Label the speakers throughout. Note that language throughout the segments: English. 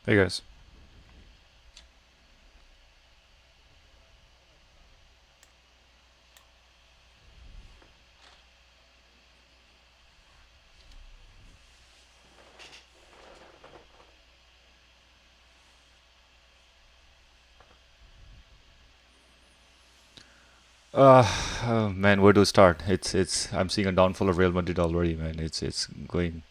Speaker 1: Hey guys. Uh, man, where to start? It's. I'm seeing a downfall of Real Madrid already, man. It's going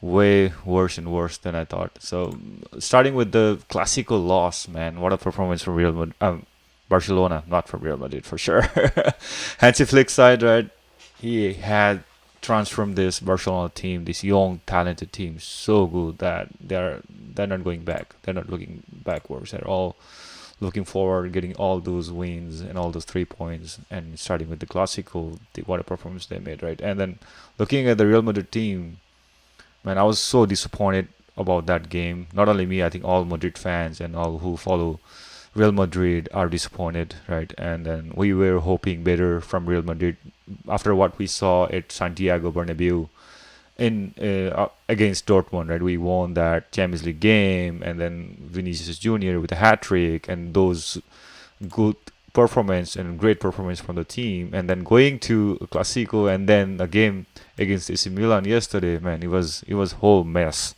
Speaker 1: way worse and worse than I thought. So, starting with the classical loss, man. What a performance from Real Madrid. Barcelona, not from Real Madrid for sure. Hansi Flick's side, right? He had transformed this Barcelona team, this young, talented team, so good that they're not going back. They're not looking backwards at all. Looking forward, getting all those wins and all those 3 points, and starting with the Clasico, what a performance they made, right? And then looking at the Real Madrid team, man, I was so disappointed about that game. Not only me, I think all Madrid fans and all who follow Real Madrid are disappointed, right? And then we were hoping better from Real Madrid after what we saw at Santiago Bernabeu in against Dortmund, right? We won that Champions League game, and then Vinicius Junior with a hat trick, and those good performance and great performance from the team, and then going to Clasico, and then a game against AC Milan yesterday. Man, it was whole mess,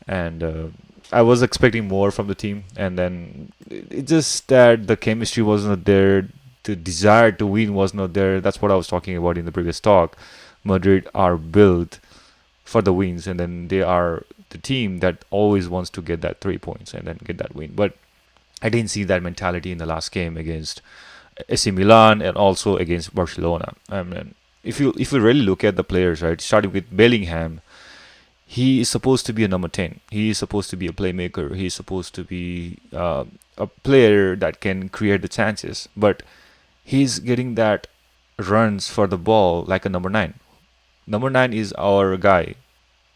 Speaker 1: and I was expecting more from the team, and then it just that the chemistry was not there. The desire to win was not there. That's what I was talking about in the previous talk. Madrid are built for the wins, and then they are the team that always wants to get that 3 points and then get that win. But I didn't see that mentality in the last game against AC Milan and also against Barcelona. I mean, if you really look at the players, right, starting with Bellingham, he is supposed to be a number 10. He is supposed to be a playmaker. He is supposed to be a player that can create the chances. But he's getting that runs for the ball like a number 9. Number 9 is our guy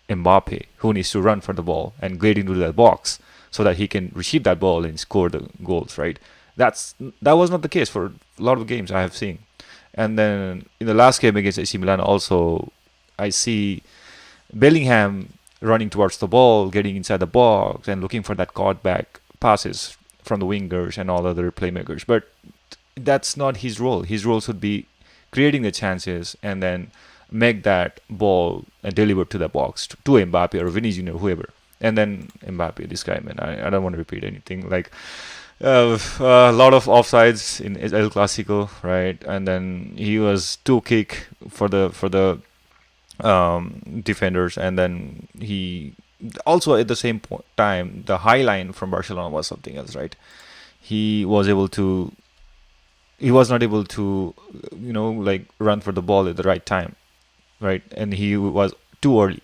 Speaker 1: Mbappe, who needs to run for the ball and get into that box so that he can receive that ball and score the goals, right? That was not the case for a lot of games I have seen. And then in the last game against AC Milan, also I see Bellingham running towards the ball, getting inside the box, and looking for that caught back passes from the wingers and all other playmakers. But that's not his role. His role should be creating the chances and then make that ball delivered to the box to Mbappe or Vinicius Junior, whoever. And then Mbappe, this guy, man, I don't want to repeat anything. Like a lot of offsides in El Clasico, right? And then he was too kick for the defenders, and then he also at the same time the high line from Barcelona was something else, right? He was able to he was not able to like run for the ball at the right time, right? And he was too early.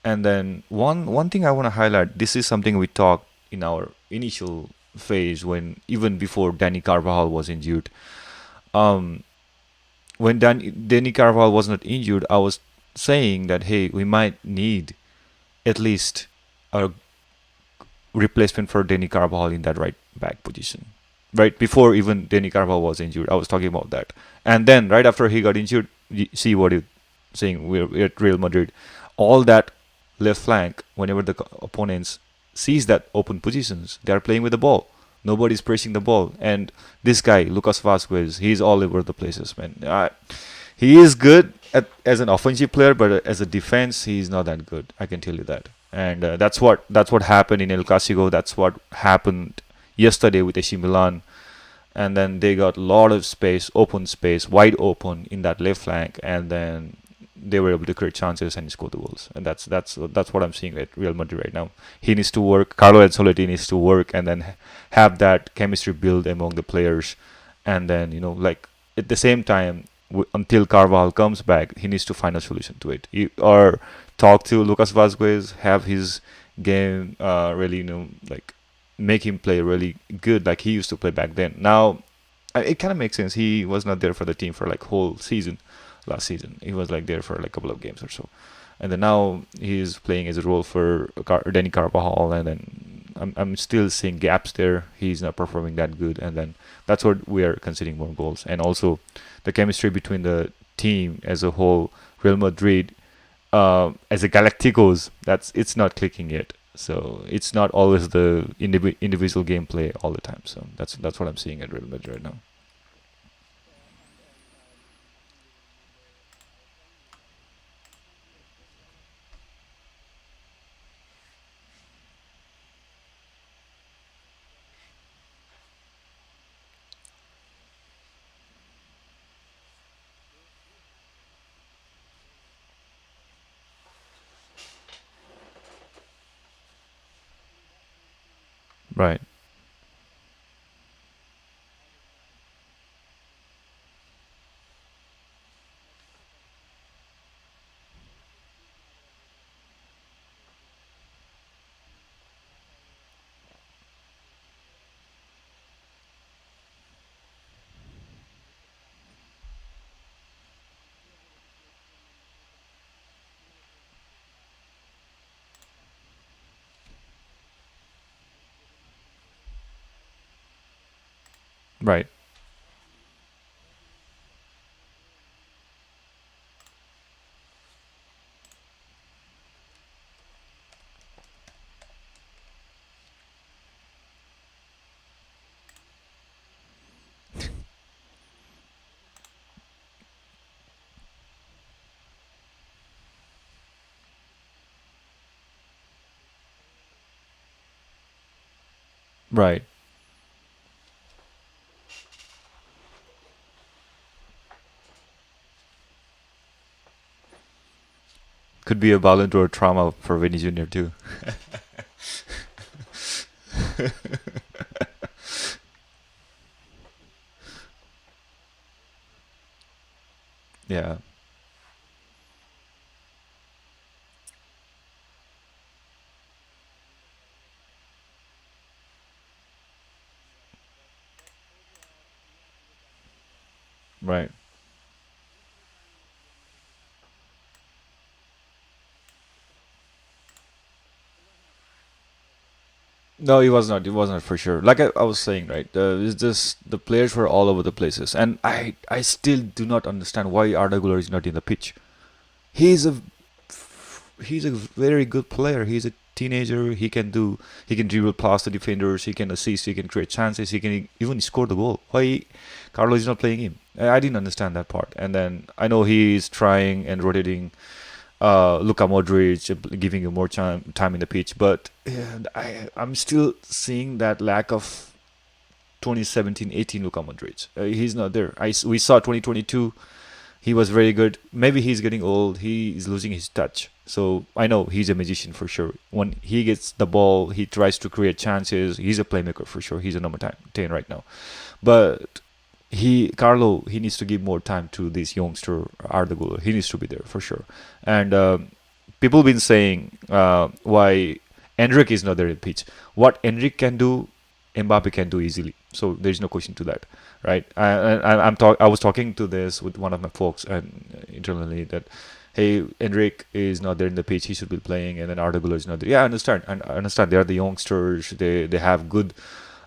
Speaker 1: And then one thing I want to highlight, this is something we talked in our initial phase when even before Danny Carvajal was injured. Um, when Danny Carvajal was not injured, I was saying that hey, we might need at least a replacement for Danny Carvajal in that right back position. Right before even Danny Carvajal was injured, I was talking about that. And then right after he got injured, you see what he's saying. We're at Real Madrid. All that left flank, whenever the opponents sees that open positions, they are playing with the ball. Nobody's pressing the ball. And this guy, Lucas Vasquez, he's all over the places, man. He is good as an offensive player, but as a defense, he's not that good. I can tell you that. And that's what happened in El Clasico. That's what happened yesterday with AC Milan. And then they got a lot of space, open space, wide open in that left flank, and then they were able to create chances and score the goals. And that's what I'm seeing at Real Madrid right now. He needs to work. Carlo Ancelotti needs to work, and then have that chemistry build among the players. And then like at the same time, until Carvajal comes back, he needs to find a solution to it. Or talk to Lucas Vazquez, have his game really like make him play really good like he used to play back then. Now it kind of makes sense. He was not there for the team for like whole season last season. He was like there for like a couple of games or so, and then now he's playing as a role for Danny Carvajal, and then I'm still seeing gaps there. He's not performing that good, and then that's what we are considering more goals, and also the chemistry between the team as a whole, Real Madrid as a Galacticos, it's not clicking yet. So it's not always the individual gameplay all the time. So that's what I'm seeing at Real Madrid right now. Right, right, right. Could be a Ballon d'Or trauma for Vinny Jr. too. Yeah, right. No, he was not. He was not for sure. Like I was saying, right? It's just the players were all over the places, and I still do not understand why Arda Güler is not in the pitch. He's a he's a very good player. He's a teenager. He can dribble past the defenders. He can assist. He can create chances. He can even score the goal. Why Carlos is not playing him? I didn't understand that part. And then I know he's trying and rotating Luka Modric, giving him more time in the pitch. But I'm still seeing that lack of 2017-18 Luka Modric. He's not there. We saw 2022. He was very good. Maybe he's getting old. He is losing his touch. So I know he's a magician for sure. When he gets the ball, he tries to create chances. He's a playmaker for sure. He's a number 10 right now. But he needs to give more time to this youngster Arda Güler. He needs to be there for sure. And people been saying why Enric is not there in pitch. What Enric can do, Mbappe can do easily. So there's no question to that, right? I was talking to this with one of my folks and internally that, hey, Enric is not there in the pitch. He should be playing, and then Arda Güler is not there. Yeah, I understand. I understand. They are the youngsters. They have good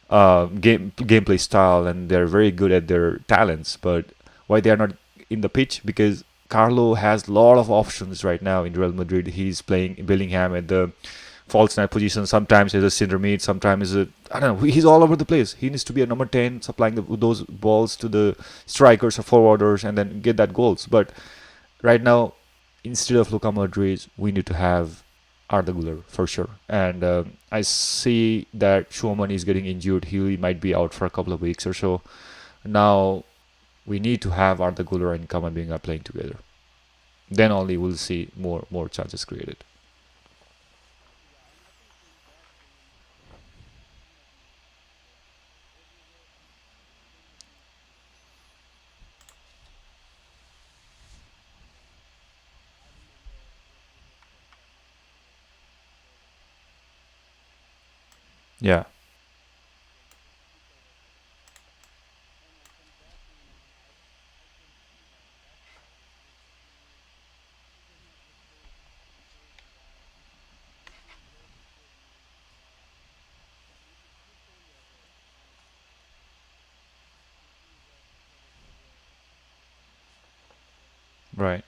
Speaker 1: gameplay style and they're very good at their talents. But why they are not in the pitch? Because Carlo has a lot of options right now in Real Madrid. He's playing Bellingham at the false nine position. Sometimes as a center mid. Sometimes as a I don't know. He's all over the place. He needs to be a number 10, supplying those balls to the strikers or forwarders, and then get that goals. But right now, instead of Luka Modric, we need to have Arda Güler for sure. And I see that Schumann is getting injured. He might be out for a couple of weeks or so. Now we need to have Arda Güler and Kamavinga playing together. Then only we'll see more chances created. Yeah, right.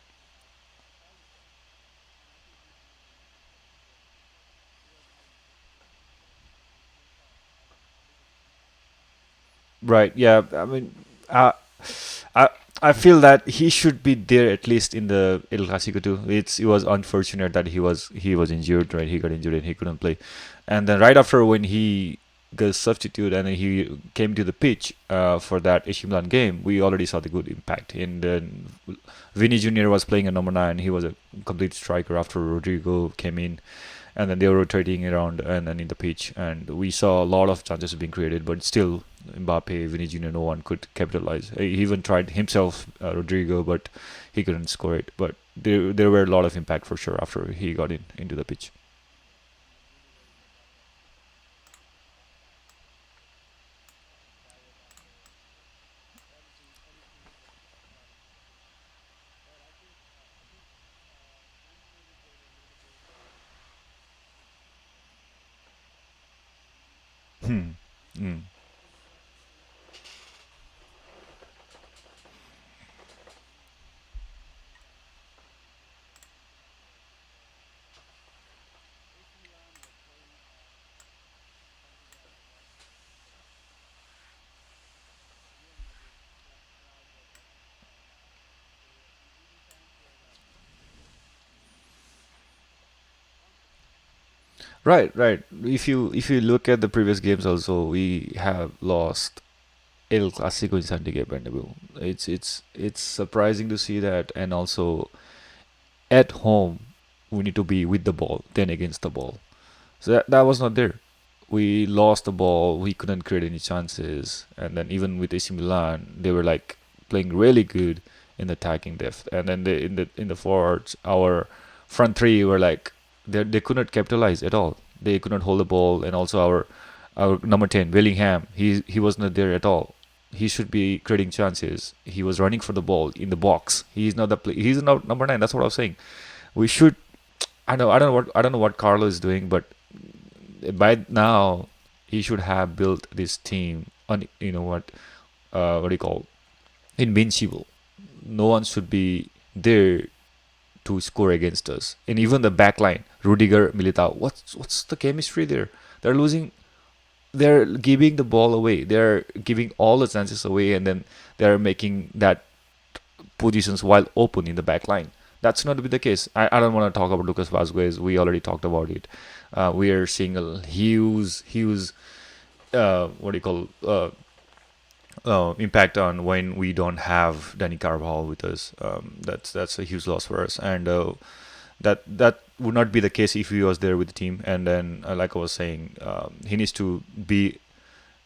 Speaker 1: Right. Yeah. I mean, uh, I I feel that he should be there at least in the El Clasico too. It was unfortunate that he was injured, right? He got injured and he couldn't play. And then right after when he got substitute and then he came to the pitch for that AC Milan game, we already saw the good impact. And then Vinny Jr. was playing a number nine. He was a complete striker after Rodrigo came in, and then they were rotating around and then in the pitch, and we saw a lot of chances being created, but still Mbappe, Vinny Jr., no one could capitalize. He even tried himself, Rodrigo, but he couldn't score it. But there were a lot of impact for sure after he got into the pitch. Hmm. Mm. Right, right. If you look at the previous games, also we have lost El Clasico in Santiago Bernabeu. It's surprising to see that, and also at home we need to be with the ball, then against the ball. So that was not there. We lost the ball. We couldn't create any chances. And then even with AC Milan, they were like playing really good in the attacking depth. And then in the forwards, our front three were like they couldn't capitalize at all. They couldn't hold the ball. And also our number 10, Bellingham, he was not there at all. He should be creating chances. He was running for the ball in the box. He's not the he's not number 9. That's what I was saying. We should. I don't know what Carlo is doing, but by now he should have built this team on, what do you call, invincible. No one should be there to score against us. And even the back line, Rudiger, Militao, what's the chemistry there? They're losing. They're giving the ball away. They're giving all the chances away, and then they're making that positions while open in the back line. That's not to be the case. I don't want to talk about Lucas Vazquez. We already talked about it. We are seeing a huge what do you call, impact on when we don't have Danny Carvajal with us. That's a huge loss for us, and that would not be the case if he was there with the team. And then, like I was saying, he needs to be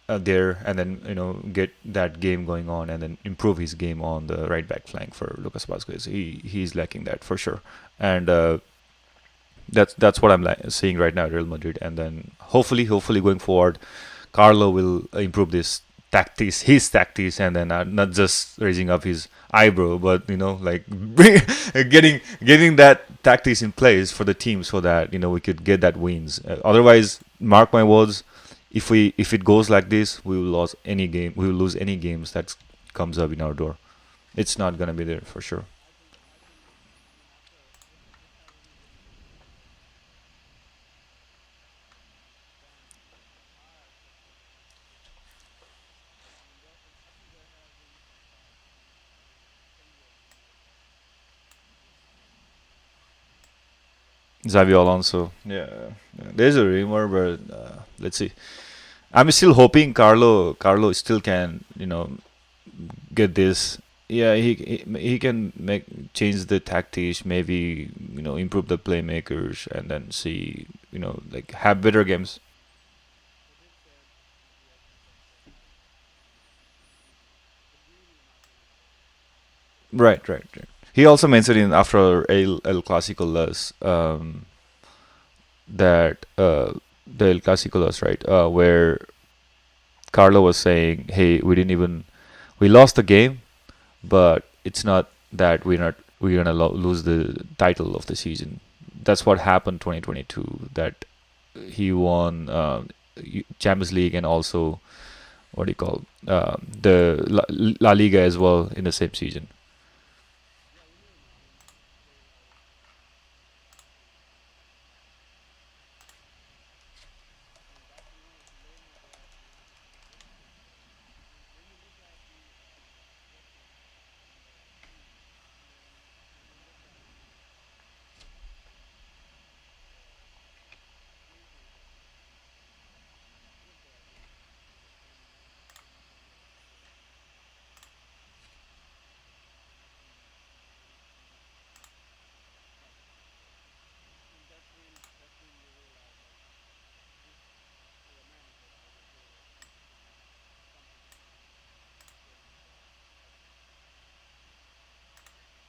Speaker 1: there, and then get that game going on, and then improve his game on the right back flank for Lucas Vazquez. He's lacking that for sure, and that's what I'm seeing right now at Real Madrid. And then hopefully going forward, Carlo will improve his tactics, and then not just raising up his eyebrow, but like getting that tactics in place for the team, so that we could get that wins. Otherwise, mark my words, if it goes like this, we will lose any game. We will lose any games that comes up in our door. It's not gonna be there for sure. Xavi Alonso. Yeah, yeah. There's a rumor, but let's see. I'm still hoping Carlo still can get this. Yeah, he can make change the tactics, maybe improve the playmakers, and then see like have better games. Right, right, right. He also mentioned in after El Clasico loss, that the El Clasico loss, right, where Carlo was saying, "Hey, we lost the game, but it's not that we're gonna lose the title of the season." That's what happened 2022. That he won Champions League, and also what do you call, the La Liga as well in the same season.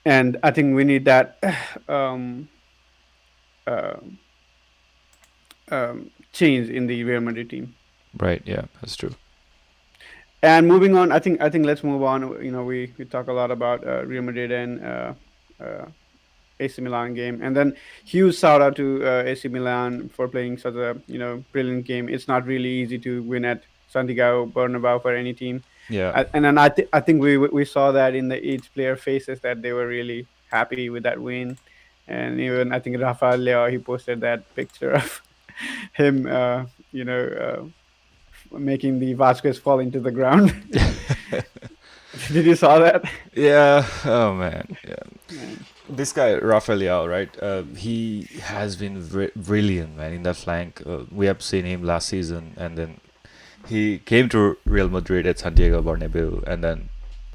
Speaker 2: and I think we need that um, uh, change in the Real Madrid team.
Speaker 1: Right. Yeah, that's true.
Speaker 2: And moving on, I think let's move on. You know, we talk a lot about Real Madrid and uh, AC Milan game, and then huge shout out to AC Milan for playing such a brilliant game. It's not really easy to win at Santiago Bernabeu for any team,
Speaker 1: Yeah.
Speaker 2: and then I think we saw that in the each player faces that they were really happy with that win, and even I think Rafael Leo he posted that picture of him, making the Vasquez fall into the ground. Did you saw that?
Speaker 1: Yeah. Oh man. Yeah.
Speaker 2: Man.
Speaker 1: This guy Rafael, right? He has been brilliant, man, in that flank. We have seen him last season, and then he came to Real Madrid at Santiago Bernabeu, and then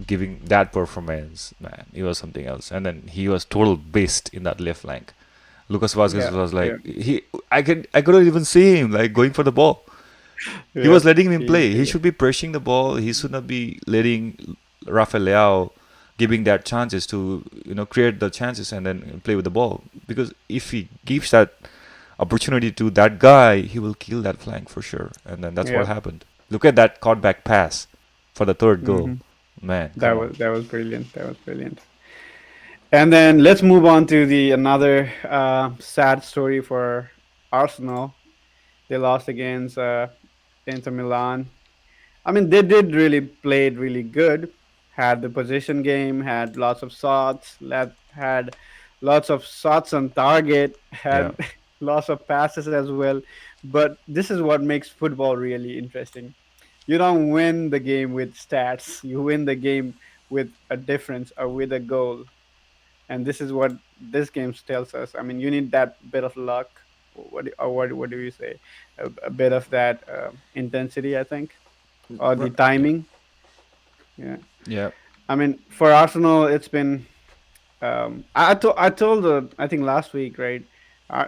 Speaker 1: giving that performance, man, it was something else. And then he was total beast in that left flank. Lucas Vazquez
Speaker 2: Yeah,
Speaker 1: was
Speaker 2: yeah,
Speaker 1: like I couldn't even see him like going for the ball. He
Speaker 2: yeah.
Speaker 1: was letting him
Speaker 2: He,
Speaker 1: play. He should be pressing the ball. He should not be letting Rafael Leao giving that chances to create the chances and then play with the ball. Because if he gives that opportunity to that guy, he will kill that flank for sure. And then that's what
Speaker 2: yeah.
Speaker 1: happened. Look at that caught back pass for the third goal.
Speaker 2: Hmm.
Speaker 1: Man,
Speaker 2: That
Speaker 1: come on.
Speaker 2: was that was brilliant. That was brilliant. And then let's move on to the another sad story for Arsenal. They lost against Inter Milan. I mean, they did really played really good. Had the position game, had lots of shots, had lots of shots on target,
Speaker 1: Yeah.
Speaker 2: had lots of passes as well. But this is what makes football really interesting. You don't win the game with stats. You win the game with a difference or with a goal. And this is what this game tells us. I mean, you need that bit of luck. What do you say? A bit of that intensity, I think, or the
Speaker 1: Yeah.
Speaker 2: timing. Yeah.
Speaker 1: Yeah.
Speaker 2: I mean, for Arsenal, it's been. I told I think last week, right? Uh,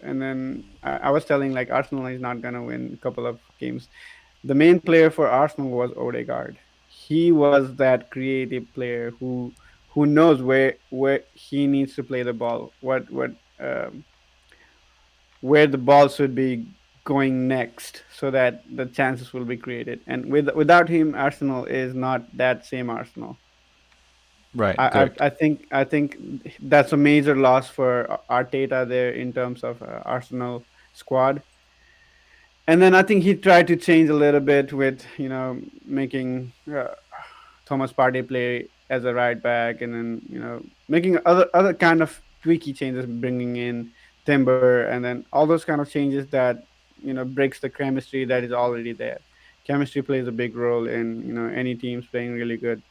Speaker 2: and then I was telling like Arsenal is not gonna win a couple of games. The main player for Arsenal was Odegaard. He was that creative player who knows where he needs to play the ball, um, where the ball should be going next, so that the chances will be created. And without him, Arsenal is not that same Arsenal.
Speaker 1: Right. Correct.
Speaker 2: I think that's a major loss for Arteta there in terms of Arsenal squad. And then I think he tried to change a little bit with making Thomas Partey play as a right back, and then making other kind of tweaky changes, bringing in Timber, and then all those kind of changes that breaks the chemistry that is already there. Chemistry plays a big role in any teams playing really good,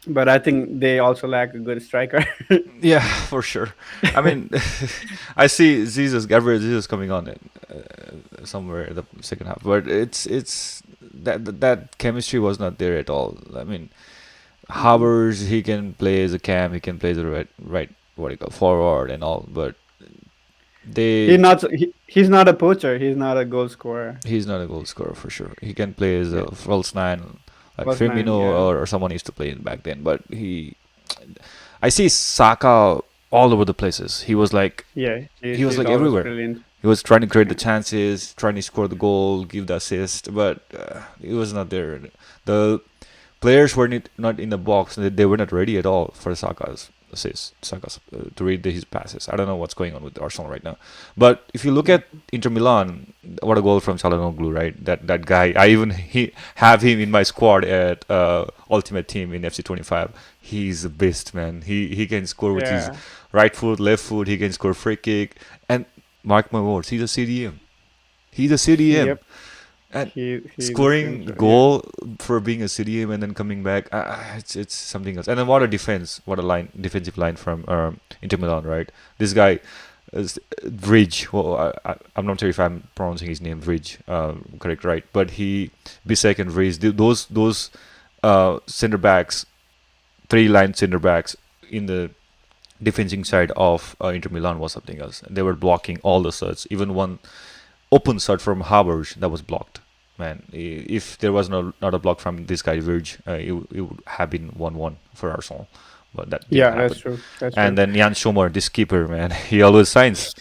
Speaker 2: but I think they also lack a good striker.
Speaker 1: Yeah, for sure. I mean, I see Gabriel Jesus coming on it somewhere in the second half, but it's that chemistry was not there at all. I mean,
Speaker 2: Mhm.
Speaker 1: Havers, he can play as a cam, he can play as a right what do you call forward and all, but
Speaker 2: He
Speaker 1: they
Speaker 2: not he's not a poacher. He's not a goal scorer.
Speaker 1: he's not a goal scorer for sure. He can play as
Speaker 2: Yeah,
Speaker 1: a false nine, like
Speaker 2: plus nine.
Speaker 1: Firmino
Speaker 2: Yeah,
Speaker 1: or someone used to play back then. But I see Saka all over the places.
Speaker 2: yeah.
Speaker 1: He was
Speaker 2: He's
Speaker 1: like
Speaker 2: always
Speaker 1: everywhere.
Speaker 2: brilliant.
Speaker 1: He was trying to create the
Speaker 2: Yeah.
Speaker 1: chances, trying to score the goal, give the assist, but it was not there. The players were not in the box. They were not ready at all for Saka's assist, Saka's to read his passes. I don't know what's going on with Arsenal right now. But if you look at Inter Milan, what a goal from Çalhanoğlu, right? That guy. I even have him in my squad at Ultimate Team in FC 25. He's a beast, man. He can score with his
Speaker 2: Yeah.
Speaker 1: right foot, left foot. He can score free kick. And mark my words, he's a CDM. He's a CDM.
Speaker 2: Yep.
Speaker 1: And
Speaker 2: He's a
Speaker 1: scoring
Speaker 2: center. Yeah.
Speaker 1: goal for being a CDM and then coming back, it's something else. And then what a defense, what a defensive line from Inter Milan, right? This guy is Bridge. Well, I'm not sure if I'm pronouncing his name Bridge, correct, right? But Bisek and Bridge, those center backs, three line center backs in the defending side of Inter Milan was something else. They were blocking all the shots, even one open shot from Havers that was blocked. Man, if there was not a block from this guy Virg, it would have been 1-1 for Arsenal. but that didn't
Speaker 2: Yeah, that's
Speaker 1: happen.
Speaker 2: true. That's
Speaker 1: And
Speaker 2: true.
Speaker 1: then Jan Schomer, this keeper, man, he always signs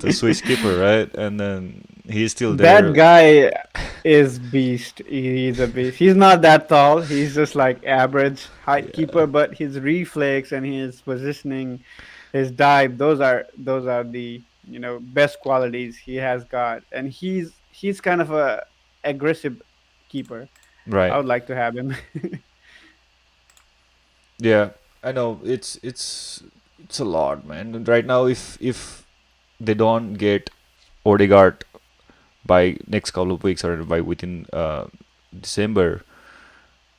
Speaker 1: the Swiss keeper, right? And then he's still
Speaker 2: That
Speaker 1: there.
Speaker 2: guy is beast. He's a beast. He's not that tall. He's just like average height
Speaker 1: Yeah,
Speaker 2: keeper, but his reflex and his positioning, his dive, those are the best qualities he has got. And he's kind of a aggressive keeper. I
Speaker 1: right.
Speaker 2: would like to have him.
Speaker 1: Yeah, I know it's a lot, man. Right now, if they don't get Odegaard by next couple of weeks or by within December,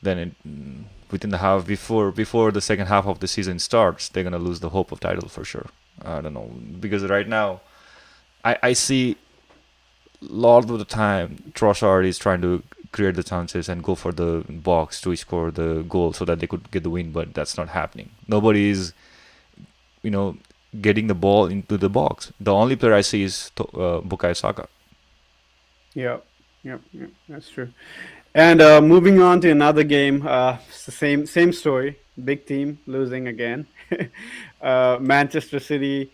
Speaker 1: then within the half before the second half of the season starts, they're gonna lose the hope of title for sure. I don't know because right now I see a lot of the time Trossard is trying to create the chances and go for the box to score the goal so that they could get the win, but that's not happening. Nobody is you know getting the ball into the box. The only player I see is Bukayo Saka.
Speaker 2: Yep, yep, that's true. And moving on to another game, it's the same story. Big team losing again. Manchester City.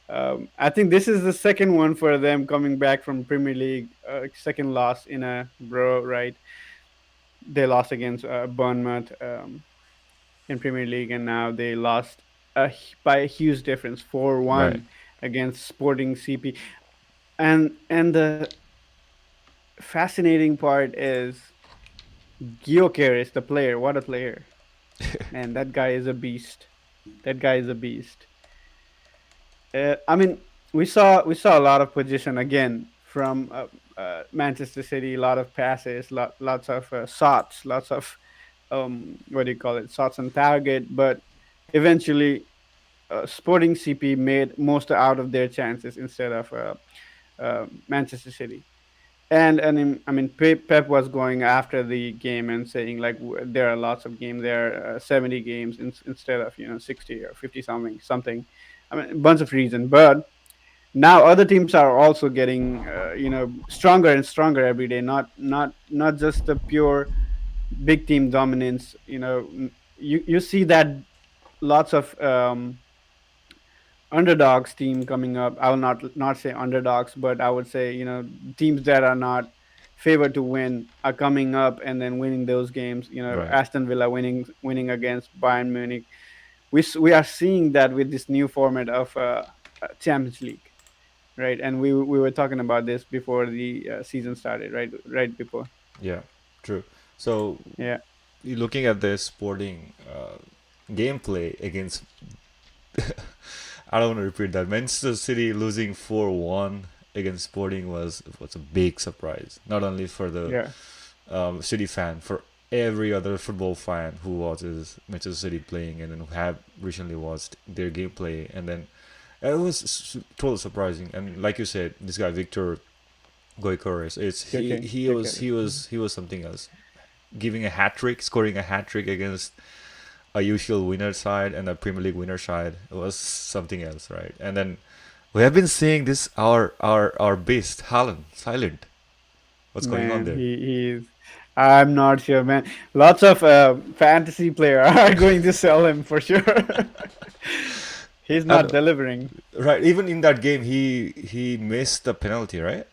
Speaker 2: I think this is the second one for them coming back from Premier League. Second loss in a row, right? They lost against Bournemouth in Premier League, and now they lost by a huge difference, four
Speaker 1: Right.
Speaker 2: one against Sporting CP. And the fascinating part is Gyökeres, the player. What a player! Man, that guy is a beast. That guy is a beast. I mean, we saw a lot of position again from Manchester City. A lot of passes, lots of shots, lots of what do you call it? Shots on target. But eventually, Sporting CP made most out of their chances instead of Manchester City. I mean, Pep was going after the game and saying like there are lots of games, there are 70 games instead of 60 or 50 something. I mean, a bunch of reasons, but now other teams are also getting stronger and stronger every day. Not just the pure big team dominance. You see that lots of underdogs team coming up. I will not say underdogs, but I would say teams that are not favored to win are coming up and then winning those games.
Speaker 1: Right.
Speaker 2: Aston Villa winning against Bayern Munich. We are seeing that with this new format of Champions League, right? And we were talking about this before the season started, right before.
Speaker 1: Yeah. True. So
Speaker 2: Yeah,
Speaker 1: you looking at the Sporting gameplay against I don't want to repeat that. Manchester City losing 4-1 against Sporting was a big surprise. Not only for the
Speaker 2: yeah,
Speaker 1: City fan, for every other football fan who watches Manchester City playing and then who have recently watched their gameplay, and then it was totally surprising. And like you said, this guy Victor Goycores, it's he
Speaker 2: okay,
Speaker 1: he was
Speaker 2: okay.
Speaker 1: he was he was something else. Giving a hat trick, scoring a hat trick against a UCL winner side and a Premier League winner side. It was something else, right? And then we have been seeing this our beast Haaland silent. What's going on
Speaker 2: Man,
Speaker 1: there?
Speaker 2: he's. I'm not sure, man. Lots of fantasy player are going to sell him for sure. He's
Speaker 1: And
Speaker 2: not delivering.
Speaker 1: right, even in that game, he missed the penalty, right?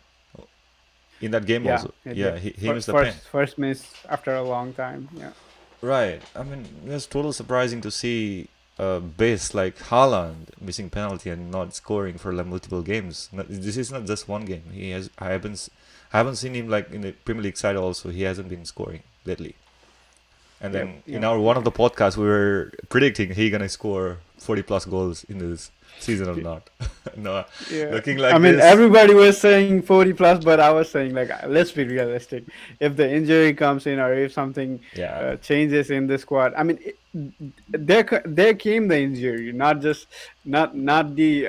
Speaker 1: In that game
Speaker 2: Yeah,
Speaker 1: also,
Speaker 2: it
Speaker 1: yeah,
Speaker 2: did.
Speaker 1: he missed the pen.
Speaker 2: First miss after a long time. Yeah,
Speaker 1: Right. I mean, it's totally surprising to see a base like Haaland missing penalty and not scoring for like multiple games. This is not just one game. He has I haven't seen him like in the Premier League side also. He hasn't been scoring lately. And
Speaker 2: yep,
Speaker 1: then in
Speaker 2: yep,
Speaker 1: our one of
Speaker 2: yep.
Speaker 1: the podcasts, we were predicting he gonna score 40 plus goals in this season or not. No,
Speaker 2: Yeah,
Speaker 1: looking
Speaker 2: I
Speaker 1: like
Speaker 2: mean
Speaker 1: this.
Speaker 2: everybody was saying 40 plus, but I was saying like let's be realistic. If the injury comes in or if something
Speaker 1: Yeah.
Speaker 2: changes in the squad, I mean there came the injury, not just not the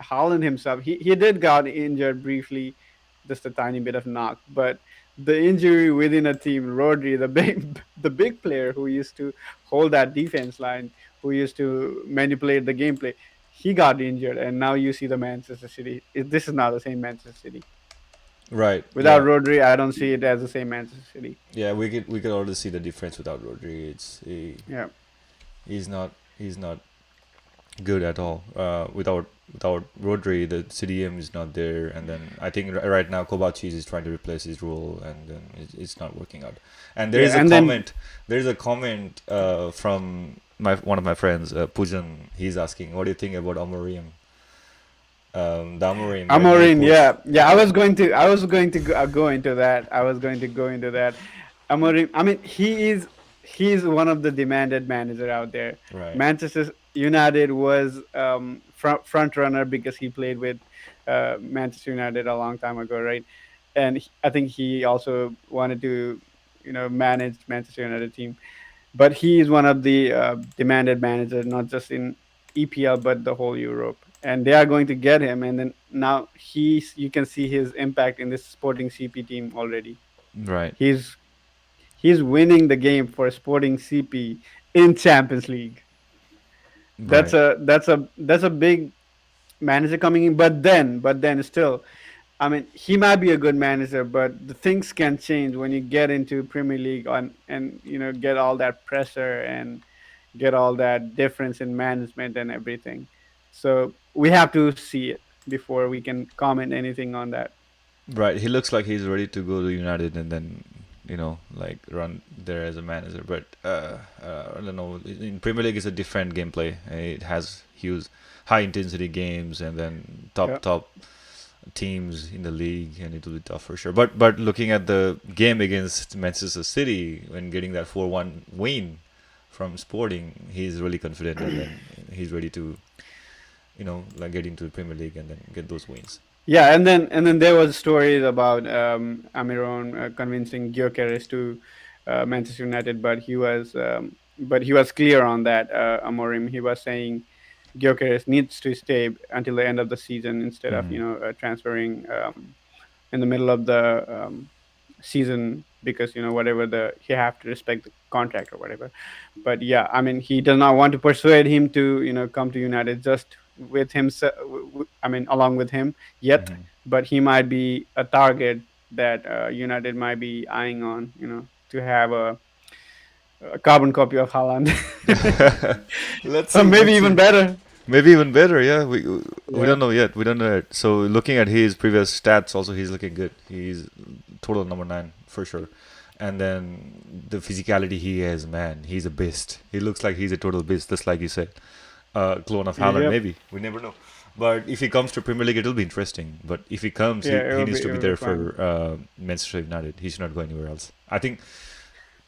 Speaker 2: Haaland himself. He did got injured briefly, just a tiny bit of knock, but the injury within a team, Rodri, the big the big player who used to hold that defense line, who used to manipulate the gameplay, he got injured, and now you see the Manchester City. This is not the same Manchester City.
Speaker 1: Right.
Speaker 2: Without
Speaker 1: Yeah.
Speaker 2: Rodri, I don't see it as the same Manchester City.
Speaker 1: Yeah. We could already see the difference without Rodri.
Speaker 2: Yeah,
Speaker 1: He's not. He's not good at all. Without Rodri, the CDM is not there, and then I think right now Kovacic is trying to replace his role, and then it's not working out. And there
Speaker 2: Yeah,
Speaker 1: is a
Speaker 2: and then
Speaker 1: comment. There is a comment from my one of my friends, Pujan. He's asking, "What do you think about Amorim? The Amorim when he
Speaker 2: Amorin,
Speaker 1: puts."
Speaker 2: yeah, yeah. I was going to go into that. I was going to go into that. Amorim, I mean, he's one of the demanded manager out there.
Speaker 1: Right.
Speaker 2: Manchester United was front runner because he played with Manchester United a long time ago, right? And I think he also wanted to, manage Manchester United team. But he is one of the demanded managers, not just in EPL but the whole Europe. And they are going to get him. And then now you can see his impact in this Sporting CP team already.
Speaker 1: Right.
Speaker 2: He's he's winning the game for Sporting CP in Champions League. That's
Speaker 1: Right.
Speaker 2: a big manager coming in. But then still, I mean, he might be a good manager, but the things can change when you get into Premier League and get all that pressure and get all that difference in management and everything. So we have to see it before we can comment anything on that.
Speaker 1: Right. He looks like he's ready to go to United and then like run there as a manager. But I don't know. In Premier League, it's a different gameplay. It has huge, high intensity games and then
Speaker 2: Yeah.
Speaker 1: top teams in the league, and it will be tough for sure. But looking at the game against Manchester City when getting that 4-1 win from Sporting, he's really confident, and then he's ready to like get into the Premier League and then get those wins.
Speaker 2: Yeah, and then there was stories about Amiron convincing Gyökeres to Manchester United, but he was clear on that. Amorim, he was saying Gyökeres needs to stay until the end of the season instead of
Speaker 1: Hmm.
Speaker 2: transferring in the middle of the season, because whatever the he have to respect the contract or whatever. But yeah, I mean, he does not want to persuade him to come to United just with him. I mean, along with him yet,
Speaker 1: Hmm.
Speaker 2: but he might be a target that United might be eyeing on. To have a carbon copy of Haaland,
Speaker 1: Let's
Speaker 2: or
Speaker 1: see.
Speaker 2: maybe
Speaker 1: Let's
Speaker 2: even
Speaker 1: see.
Speaker 2: better.
Speaker 1: Maybe even better. Yeah, we
Speaker 2: Yeah,
Speaker 1: don't know yet. We don't know yet. So looking at his previous stats, also he's looking good. He's total number 9 for sure. And then the physicality he has, man, he's a beast. He looks like he's a total beast, just like you said. Clone of Haaland,
Speaker 2: yep,
Speaker 1: maybe. We never know. But if he comes to Premier League, it'll be interesting. But if he comes,
Speaker 2: yeah,
Speaker 1: he needs to
Speaker 2: it
Speaker 1: be
Speaker 2: will be
Speaker 1: there
Speaker 2: fine.
Speaker 1: for Manchester United. He should not go anywhere else. I think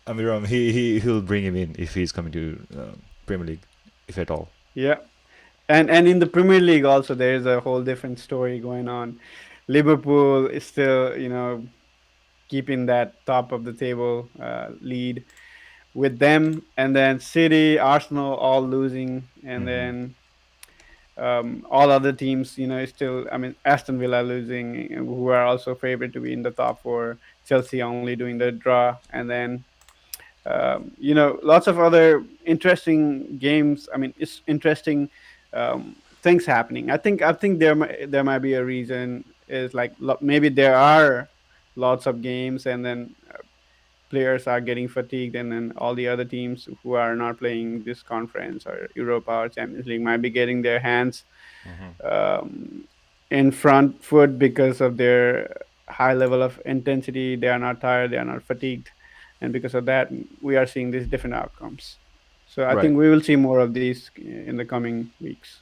Speaker 1: Amiram, he'll bring him in if he's coming to Premier League, if at all.
Speaker 2: Yeah. And in the Premier League also there is a whole different story going on. Liverpool is still keeping that top of the table lead with them, and then City, Arsenal all losing, and
Speaker 1: Hmm.
Speaker 2: then all other teams is still, I mean, Aston Villa losing, who are also favored to be in the top four. Chelsea only doing the draw, and then lots of other interesting games. I mean, it's interesting things happening. I think there might be a reason is like maybe there are lots of games, and then players are getting fatigued, and then all the other teams who are not playing this conference or Europa or Champions League might be getting their hands
Speaker 1: Hmm.
Speaker 2: um, in front foot because of their high level of intensity. They are not tired, they are not fatigued, and because of that, we are seeing these different outcomes. So I
Speaker 1: Right.
Speaker 2: think we will see more of these in the coming weeks.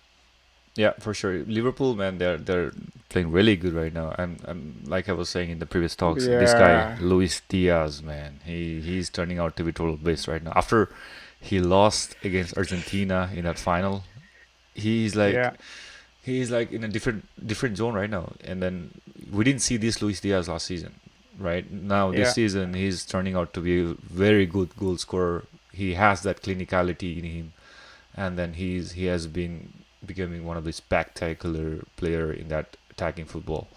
Speaker 1: Yeah, for sure. Liverpool, man, they're playing really good right now. I'm like I was saying in the previous talks. This guy
Speaker 2: Yeah,
Speaker 1: Luis Diaz, man, he's turning out to be total beast right now. After he lost against Argentina in that final, he's like
Speaker 2: yeah,
Speaker 1: he's like in a different zone right now. And then we didn't see this Luis Diaz last season, right? Now this
Speaker 2: yeah,
Speaker 1: season he's turning out to be a very good goal scorer. He has that clinicality in him, and then he has been becoming one of the spectacular player in that attacking football.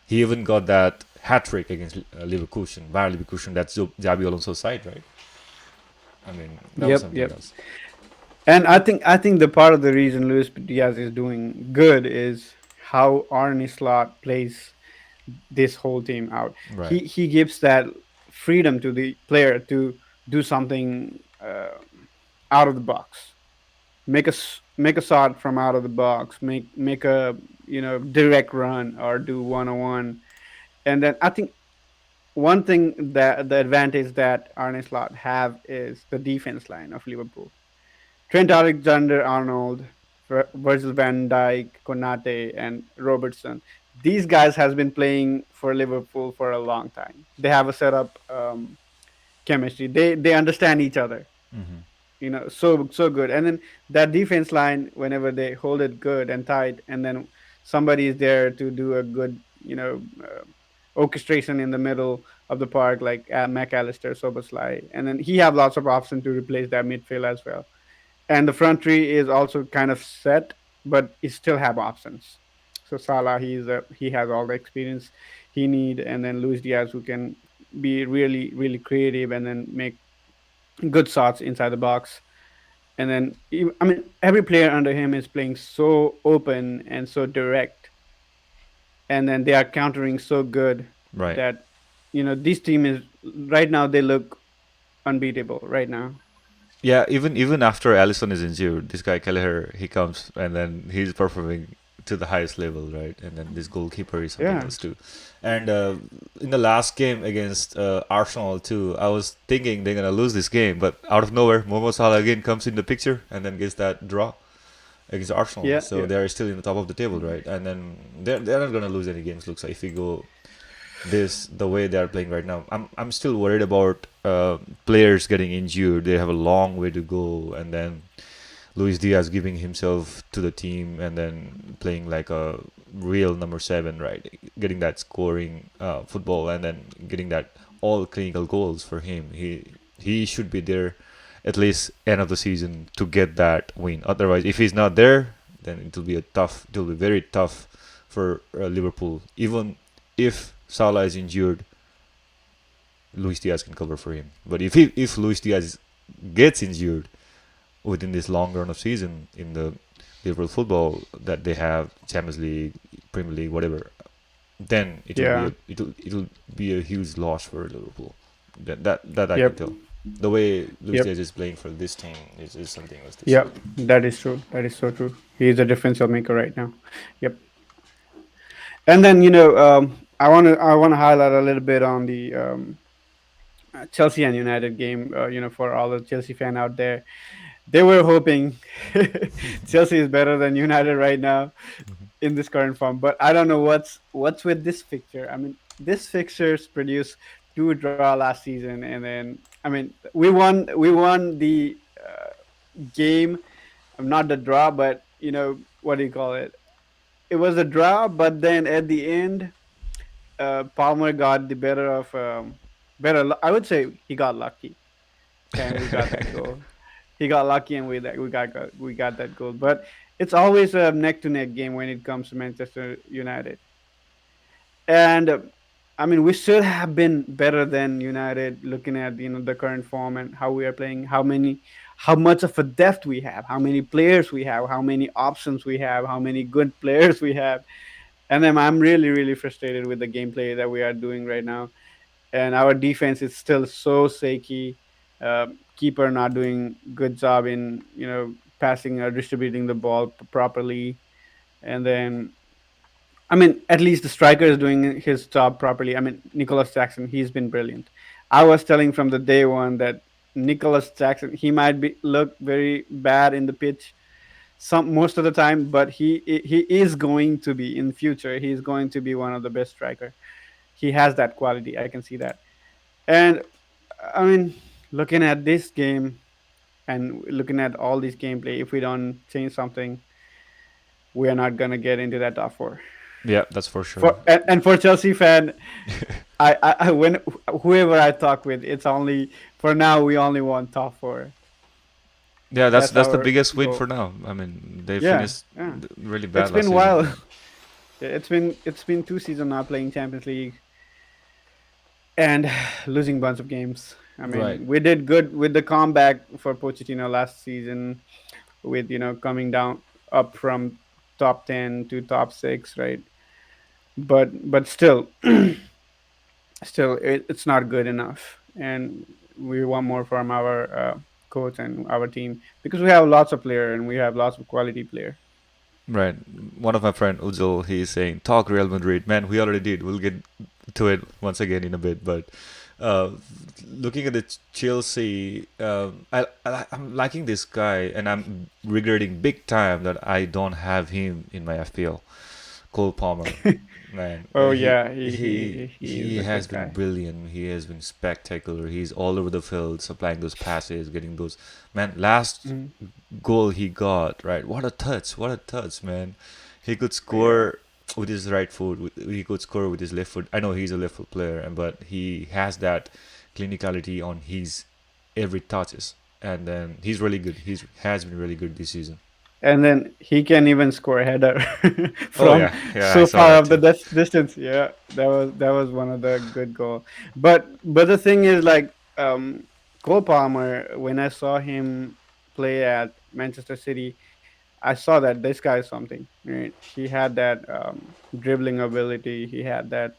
Speaker 1: He even got that hat trick against Leverkusen, Bayer Leverkusen. That's Jabi Alonso's side, right? I mean, that was
Speaker 2: yep,
Speaker 1: something
Speaker 2: yep.
Speaker 1: else.
Speaker 2: And I think the part of the reason Luis Diaz is doing good is how Arne Slot plays this whole team out. He
Speaker 1: Right.
Speaker 2: he gives that freedom to the player to do something out of the box. make a shot from out of the box, make a direct run or do 1-on-1. And then I think one thing that the advantage that Arne Slot have is the defense line of Liverpool. Trent Alexander-Arnold, Virgil van Dijk, Konate, and Robertson. These guys has been playing for Liverpool for a long time. They have a setup chemistry. They understand each other.
Speaker 1: Hmm.
Speaker 2: So good. And then that defense line, whenever they hold it good and tight, and then somebody is there to do a good, orchestration in the middle of the park, like McAllister, Soboslai, and then he have lots of options to replace that midfield as well. And the front three is also kind of set, but it still have options. So Salah, he has all the experience he need, and then Luis Diaz, who can be really really creative and then make good shots inside the box. And then I mean, every player under him is playing so open and so direct, and then they are countering so good
Speaker 1: Right.
Speaker 2: that this team is right now, they look unbeatable right now.
Speaker 1: Yeah, even after Allison is injured, this guy Kelleher, he comes and then he's performing to the highest level, right? And then this goalkeeper is something
Speaker 2: Yeah,
Speaker 1: else too. And in the last game against Arsenal too, I was thinking they're gonna lose this game, but out of nowhere, Momo Salah again comes in the picture and then gets that draw against Arsenal.
Speaker 2: yeah,
Speaker 1: So
Speaker 2: yeah,
Speaker 1: they're still in the top of the table, right? And then they're not gonna lose any games. Looks like if we go this the way they are playing right now. I'm still worried about players getting injured. They have a long way to go, and then Luis Diaz giving himself to the team and then playing like a real number seven, right? Getting that scoring football and then getting that all clinical goals for him. He should be there at least end of the season to get that win. Otherwise, if he's not there, then it will be a tough. It will be very tough for Liverpool. Even if Salah is injured, Luis Diaz can cover for him. But if Luis Diaz gets injured within this long run of season in the Liverpool football that they have Champions League, Premier League, whatever, then
Speaker 2: yeah.
Speaker 1: it'll be a huge loss for Liverpool. That I can
Speaker 2: Yep,
Speaker 1: tell. The way Luis
Speaker 2: yep,
Speaker 1: Diaz is playing for this team is something else to see.
Speaker 2: yep. That is true. That is so true. He is a differential maker right now. Yep. And then I want to highlight a little bit on the Chelsea and United game. For all the Chelsea fan out there, they were hoping Chelsea is better than United right now in this current form. But I don't know what's with this fixture. I mean, this fixtures produced two draw last season, and then I mean we won the game, not the draw, but what do you call it? It was a draw, but then at the end, Palmer got the better of I would say he got lucky, and we got that goal. He got lucky, and we got that goal. But it's always a neck to neck game when it comes to Manchester United. And I mean, we should have been better than United, looking at the current form and how we are playing, how much of a depth we have, how many players we have, how many options we have, how many good players we have. And then I'm really really frustrated with the gameplay that we are doing right now. And our defense is still so shaky. Keeper not doing good job in passing or distributing the ball properly. And then I mean, at least the striker is doing his job properly. I mean, Nicholas Jackson, he's been brilliant. I was telling from the day one that Nicholas Jackson, he might be look very bad in the pitch some most of the time, but he is going to be in future. He's going to be one of the best striker. He has that quality. I can see that. And I mean, looking at this game and looking at all this gameplay, if we don't change something, we are not gonna get into that top four.
Speaker 1: Yeah, that's for sure.
Speaker 2: And for Chelsea fan, I when whoever I talk with, it's only for now. We only want top four.
Speaker 1: Yeah,
Speaker 2: That's
Speaker 1: that's the
Speaker 2: our
Speaker 1: biggest win for
Speaker 2: goal.
Speaker 1: now. I mean, they
Speaker 2: Yeah,
Speaker 1: finished
Speaker 2: yeah.
Speaker 1: really
Speaker 2: It's
Speaker 1: bad
Speaker 2: been
Speaker 1: last
Speaker 2: a
Speaker 1: season.
Speaker 2: while. It's been 2 seasons now playing Champions League and losing bunch of games. I
Speaker 1: Right.
Speaker 2: mean, we did good with the comeback for Pochettino last season, with coming down up from top 10 to top 6, right? But still it's not good enough, and we want more from our coach and our team, because we have lots of player and we have lots of quality player.
Speaker 1: Right. One of my friend Ujjal, he's saying, "Talk Real Madrid, man. We already did. We'll get to it once again in a bit." But uh, looking at the Chelsea, I'm liking this guy, and I'm regretting big time that I don't have him in my FPL. Cole Palmer, man,
Speaker 2: Oh
Speaker 1: he
Speaker 2: yeah, he is
Speaker 1: he
Speaker 2: a
Speaker 1: has
Speaker 2: good
Speaker 1: been
Speaker 2: guy.
Speaker 1: brilliant. He has been spectacular. He's all over the field, supplying those passes, getting those. Man, last
Speaker 2: Mhm.
Speaker 1: goal he got, right? What a touch! What a touch, man! He could
Speaker 2: Yeah.
Speaker 1: score with his right foot. He could score with his left foot. I know he's a left foot player, but he has that clinicality on his every touches, and then he's really good. He's has been really good this season.
Speaker 2: And then he can even score a header
Speaker 1: Oh
Speaker 2: from
Speaker 1: yeah, yeah, I
Speaker 2: so
Speaker 1: saw
Speaker 2: far
Speaker 1: that
Speaker 2: of the
Speaker 1: too.
Speaker 2: distance. Yeah, that was one of the good goal. But the thing is, like, Cole Palmer, when I saw him play at Manchester City, I saw that this guy is something. Right? He had that dribbling ability. He had that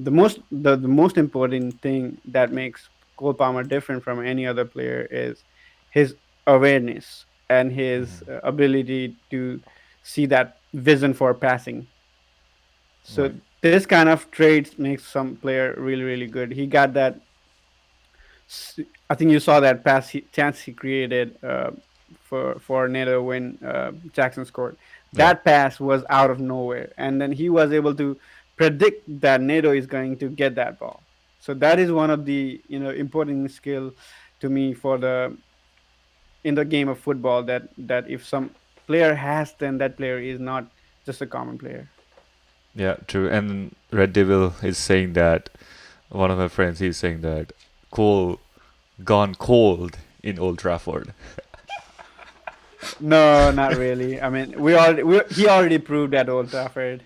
Speaker 2: the most important thing that makes Cole Palmer different from any other player is his awareness and his ability to see that vision for passing. So
Speaker 1: Right.
Speaker 2: this kind of traits makes some player really really good. He got that. I think you saw that chance he created for Neto when Jackson scored.
Speaker 1: Yeah.
Speaker 2: That pass was out of nowhere, and then he was able to predict that Neto is going to get that ball. So that is one of the important skill to me for the in the game of football, that if some player has, then that player is not just a common player.
Speaker 1: Yeah, true. And Red Devil is saying that one of my friends he's saying that Cole gone cold in Old Trafford.
Speaker 2: No, not really. I mean, he already proved at Old Trafford.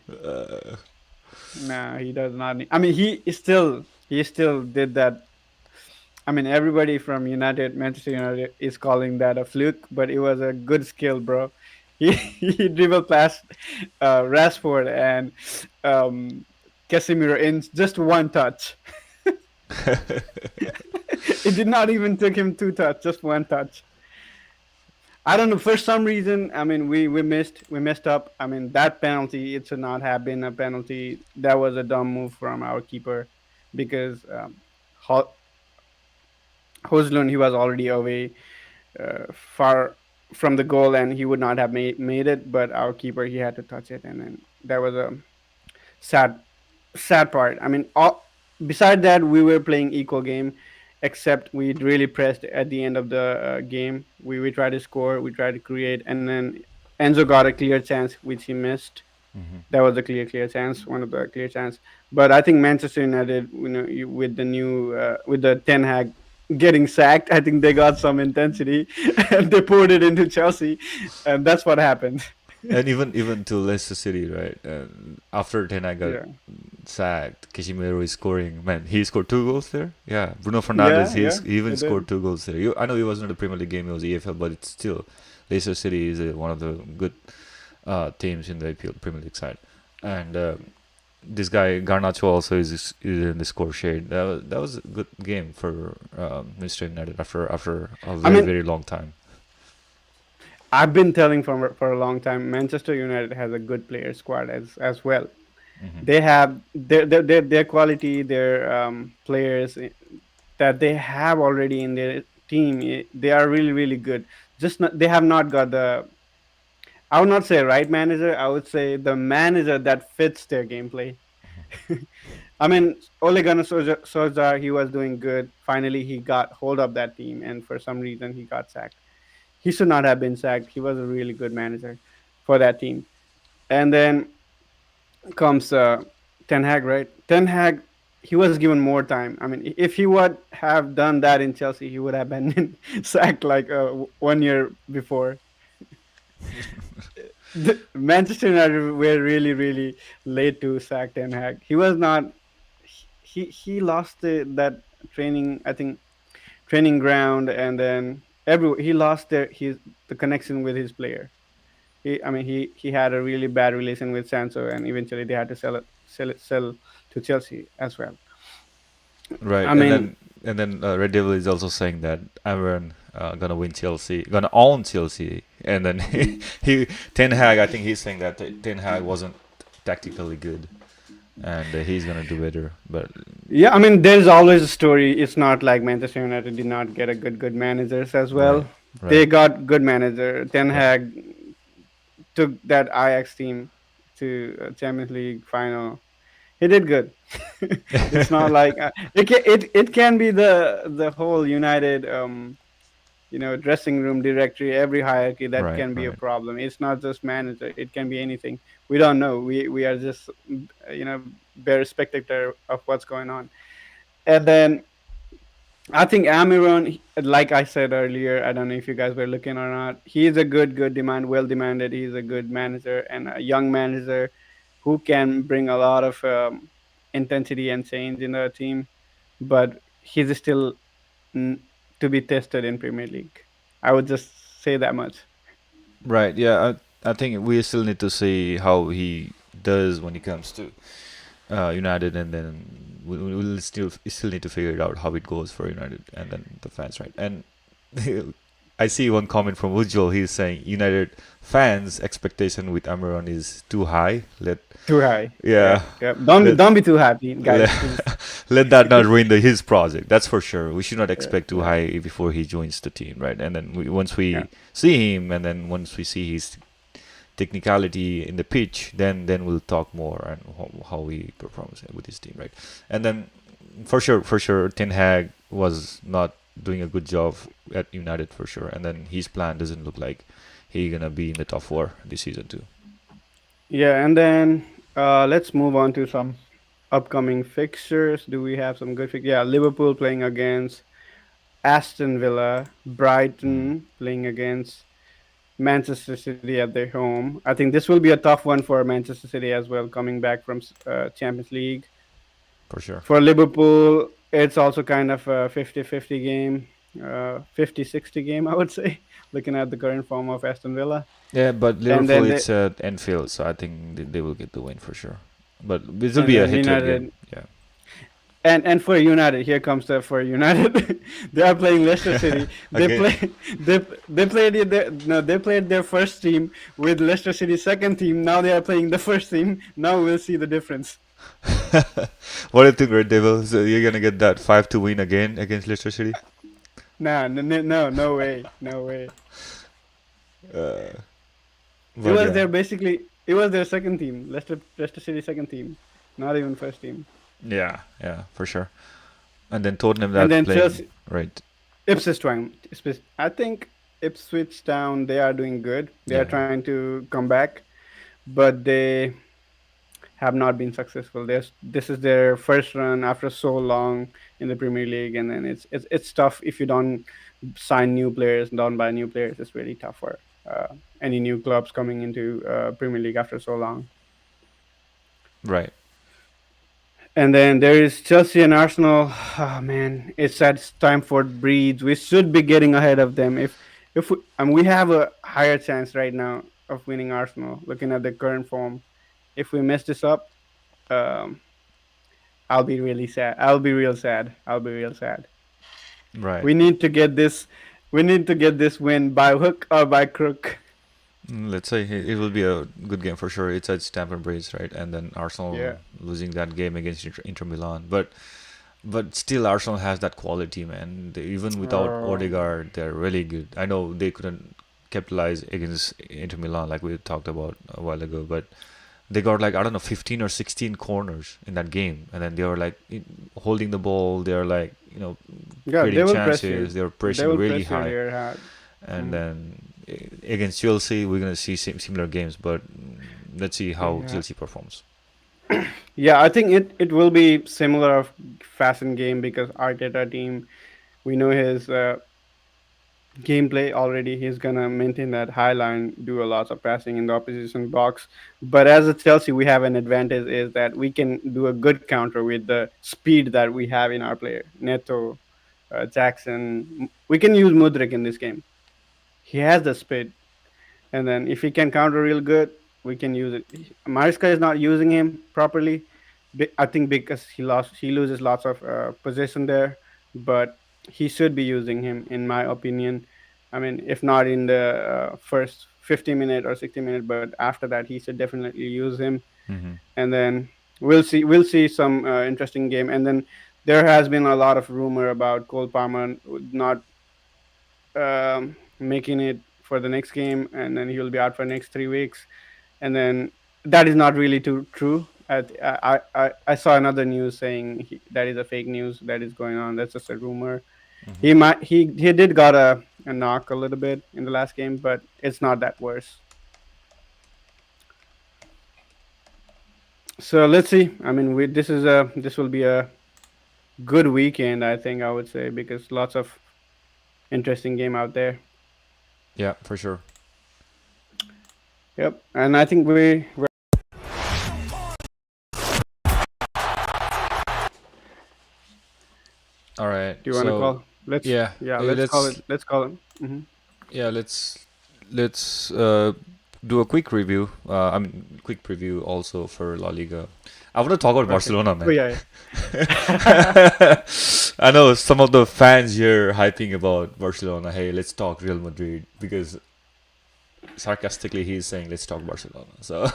Speaker 2: No, he does not need. I mean, he still did that. I mean, everybody from Manchester United is calling that a fluke, but it was a good skill, bro. He he dribbled past Rashford and um, Casemiro in just one touch. It did not even take him two touch, just one touch. I don't know. For some reason, I mean, we messed up. I mean, that penalty, it should not have been a penalty. That was a dumb move from our keeper, because Hoslund, he was already away far from the goal, and he would not have made it. But our keeper, he had to touch it, and then that was a sad sad part. I mean, beside that, we were playing equal game, except we really pressed at the end of the game. We tried to score, we tried to create, and then Enzo got a clear chance which he missed. That was a clear chance, one of the clear chance. But I think Manchester United, with the new with the Ten Hag getting sacked, I think they got some intensity and they poured it into Chelsea, and that's what happened.
Speaker 1: And even to Leicester City, right? After Ten I got
Speaker 2: Yeah,
Speaker 1: sacked, Kishimiro is scoring. Man, he scored two goals there. Yeah, Bruno Fernandes,
Speaker 2: yeah, yeah.
Speaker 1: he even
Speaker 2: They
Speaker 1: scored
Speaker 2: did.
Speaker 1: two goals there. I know it wasn't a Premier League game; it was EFL, but it's still Leicester City is one of the good teams in the Premier League side. And this guy Garnacho also is in the score shade. That was a good game for Mr. United after a
Speaker 2: I
Speaker 1: very
Speaker 2: mean,
Speaker 1: very long time.
Speaker 2: I've been telling for a long time, Manchester United has a good player squad as well. They have their quality, their players that they have already in their team. They are really really good. Just not, they have not got the. I would not say right manager. I would say the manager that fits their gameplay. I mean, Ole Gunnar Solskjaer, he was doing good. Finally, he got hold of that team, and for some reason, he got sacked. He should not have been sacked. He was a really good manager for that team. And then comes Ten Hag, right? Ten Hag, he was given more time. I mean, if he would have done that in Chelsea, he would have been sacked like 1 year before. Manchester United were really, really late to sack Ten Hag. He was not. He lost that training. I think training ground, and then he lost the connection with his player. I mean, he had a really bad relation with Sancho, and eventually they had to sell to Chelsea as well.
Speaker 1: Right,
Speaker 2: I mean,
Speaker 1: and then Red Devil is also saying that Aaron gonna win Chelsea, gonna own Chelsea, and then he Ten Hag. I think he's saying that Ten Hag wasn't tactically good, and he's gonna do better. But
Speaker 2: Yeah, I mean, there's always a story. It's not like Manchester United did not get a good managers as
Speaker 1: right,
Speaker 2: well. They
Speaker 1: right,
Speaker 2: got good manager. Ten
Speaker 1: right,
Speaker 2: Hag took that Ajax team to Champions League final. He did good. It's not like it can be the whole United dressing room directory, every hierarchy that
Speaker 1: right,
Speaker 2: can be a
Speaker 1: right.
Speaker 2: problem. It's not just manager, it can be anything. We don't know. We are just bare spectator of what's going on. And then I think Amiron, like I said earlier, I don't know if you guys were looking or not, he's a good demand, well demanded. He's a good manager and a young manager who can bring a lot of intensity and change in the team, but he's still mm, to be tested in Premier League. I would just say that much.
Speaker 1: Right. Yeah. I think we still need to see how he does when it comes to United, and then we'll still need to figure it out how it goes for United and then the fans, right? And I see one comment from Ujjwal. He's saying United fans' expectation with Amaron is too high.
Speaker 2: Too high. Yeah,
Speaker 1: Yeah,
Speaker 2: yeah. Don't
Speaker 1: let
Speaker 2: don't be too happy, guys.
Speaker 1: let,
Speaker 2: Please.
Speaker 1: let that not ruin his project. That's for sure. We should not
Speaker 2: Yeah,
Speaker 1: expect too
Speaker 2: yeah,
Speaker 1: high before he joins the team, right? And then once
Speaker 2: yeah.
Speaker 1: we see him, and then once we see his technicality in the pitch, then we'll talk more and how he performs with his team, right? And then for sure, Ten Hag was not doing a good job at United for sure, and then his plan doesn't look like he gonna be in the top four this season too.
Speaker 2: Yeah, and then let's move on to some upcoming fixtures. Do we have some good fixtures? Yeah, Liverpool playing against Aston Villa,
Speaker 1: Mm,
Speaker 2: Brighton playing against Manchester City at their home. I think this will be a tough one for Manchester City as well, coming back from Champions League.
Speaker 1: for sure.
Speaker 2: For Liverpool, it's also kind of a 50-50 game, 50-60 game, I would say, looking at the current form of Aston Villa.
Speaker 1: Yeah, but
Speaker 2: And
Speaker 1: Liverpool
Speaker 2: then they,
Speaker 1: it's at Enfield, so I think they will get the win for sure. But this will
Speaker 2: and
Speaker 1: be a
Speaker 2: then
Speaker 1: hit-to-hit game.
Speaker 2: United
Speaker 1: Yeah.
Speaker 2: and for United, here comes the for United. They are playing Leicester City. They
Speaker 1: Again.
Speaker 2: play they played their no they played their first team with Leicester City second team. Now they are playing the first team. Now we'll see the difference.
Speaker 1: What do you think, Red Devils? You're gonna get that 5-2 win again against Leicester City?
Speaker 2: Nah, no way, no way.
Speaker 1: Uh,
Speaker 2: It
Speaker 1: but
Speaker 2: was
Speaker 1: yeah,
Speaker 2: their basically it was their second team, Leicester City second team, not even first team.
Speaker 1: yeah, yeah, for sure. And then Tottenham
Speaker 2: And
Speaker 1: that
Speaker 2: then
Speaker 1: playing
Speaker 2: Chelsea,
Speaker 1: right.
Speaker 2: Ipswich Town. I think Ipswich Town they are doing good. They are
Speaker 1: Yeah,
Speaker 2: trying to come back, but they have not been successful. This is their first run after so long in the Premier League, and then it's tough if you don't sign new players, don't buy new players. It's really tough for any new clubs coming into Premier League after so long.
Speaker 1: right.
Speaker 2: And then there is Chelsea and Arsenal. Oh man, it's that time for breeds. We should be getting ahead of them. If we have a higher chance right now of winning Arsenal, looking at the current form. If we mess this up, um, I'll be really sad. I'll be real sad. I'll be real sad.
Speaker 1: Right.
Speaker 2: We need to get this. We need to get this win by hook or by crook.
Speaker 1: Let's say it will be a good game for sure. It's at Stamford Bridge, right? And then Arsenal
Speaker 2: Yeah.
Speaker 1: losing that game against Inter Milan, but still Arsenal has that quality, man. Even without
Speaker 2: Oh,
Speaker 1: Odegaard, they're really good. I know they couldn't capitalize against Inter Milan like we talked about a while ago, but they got like I don't know 15 or 16 corners in that game, and then they were like holding the ball. They're like
Speaker 2: yeah. They
Speaker 1: creating
Speaker 2: will press you.
Speaker 1: chances. They were
Speaker 2: They
Speaker 1: pressing
Speaker 2: will
Speaker 1: really
Speaker 2: press you
Speaker 1: high,
Speaker 2: real hard.
Speaker 1: and
Speaker 2: Mm.
Speaker 1: then against Chelsea, we're gonna see similar games. But let's see how
Speaker 2: Yeah.
Speaker 1: Chelsea performs.
Speaker 2: Yeah, I think it will be similar of fast and game because Arteta team we know his gameplay already. He's gonna maintain that high line, do a lot of passing in the opposition box. But as a Chelsea, we have an advantage is that we can do a good counter with the speed that we have in our player. Neto, Jackson. We can use Mudrik in this game. He has the speed, and then if he can counter real good, we can use it. Mariska is not using him properly. I think because he loses lots of possession there, but he should be using him, in my opinion. I mean, if not in the first 50 minute or 60 minute, but after that, he should definitely use him.
Speaker 1: Mm-hmm.
Speaker 2: And then we'll see some interesting game. And then there has been a lot of rumor about Cole Palmer not making it for the next game, and then he will be out for next 3 weeks. And then that is not really true. I saw another news saying that is a fake news that is going on. That's just a rumor.
Speaker 1: Mm-hmm.
Speaker 2: He did got a knock a little bit in the last game, but it's not that worse. So let's see. I mean, this will be a good weekend. I think I would say, because lots of interesting game out there.
Speaker 1: Yeah, for sure.
Speaker 2: Yep, and I think we
Speaker 1: All right.
Speaker 2: do you want to
Speaker 1: So
Speaker 2: call? Let's
Speaker 1: yeah,
Speaker 2: yeah, let's call it.
Speaker 1: let's
Speaker 2: Let's call it. Hmm.
Speaker 1: yeah let's do a quick review. I mean, quick preview also for La Liga. I want to talk about
Speaker 2: Okay.
Speaker 1: Barcelona,
Speaker 2: Oh
Speaker 1: man.
Speaker 2: yeah,
Speaker 1: I know some of the fans here hyping about Barcelona. Hey, let's talk Real Madrid because sarcastically he's saying let's talk Barcelona. So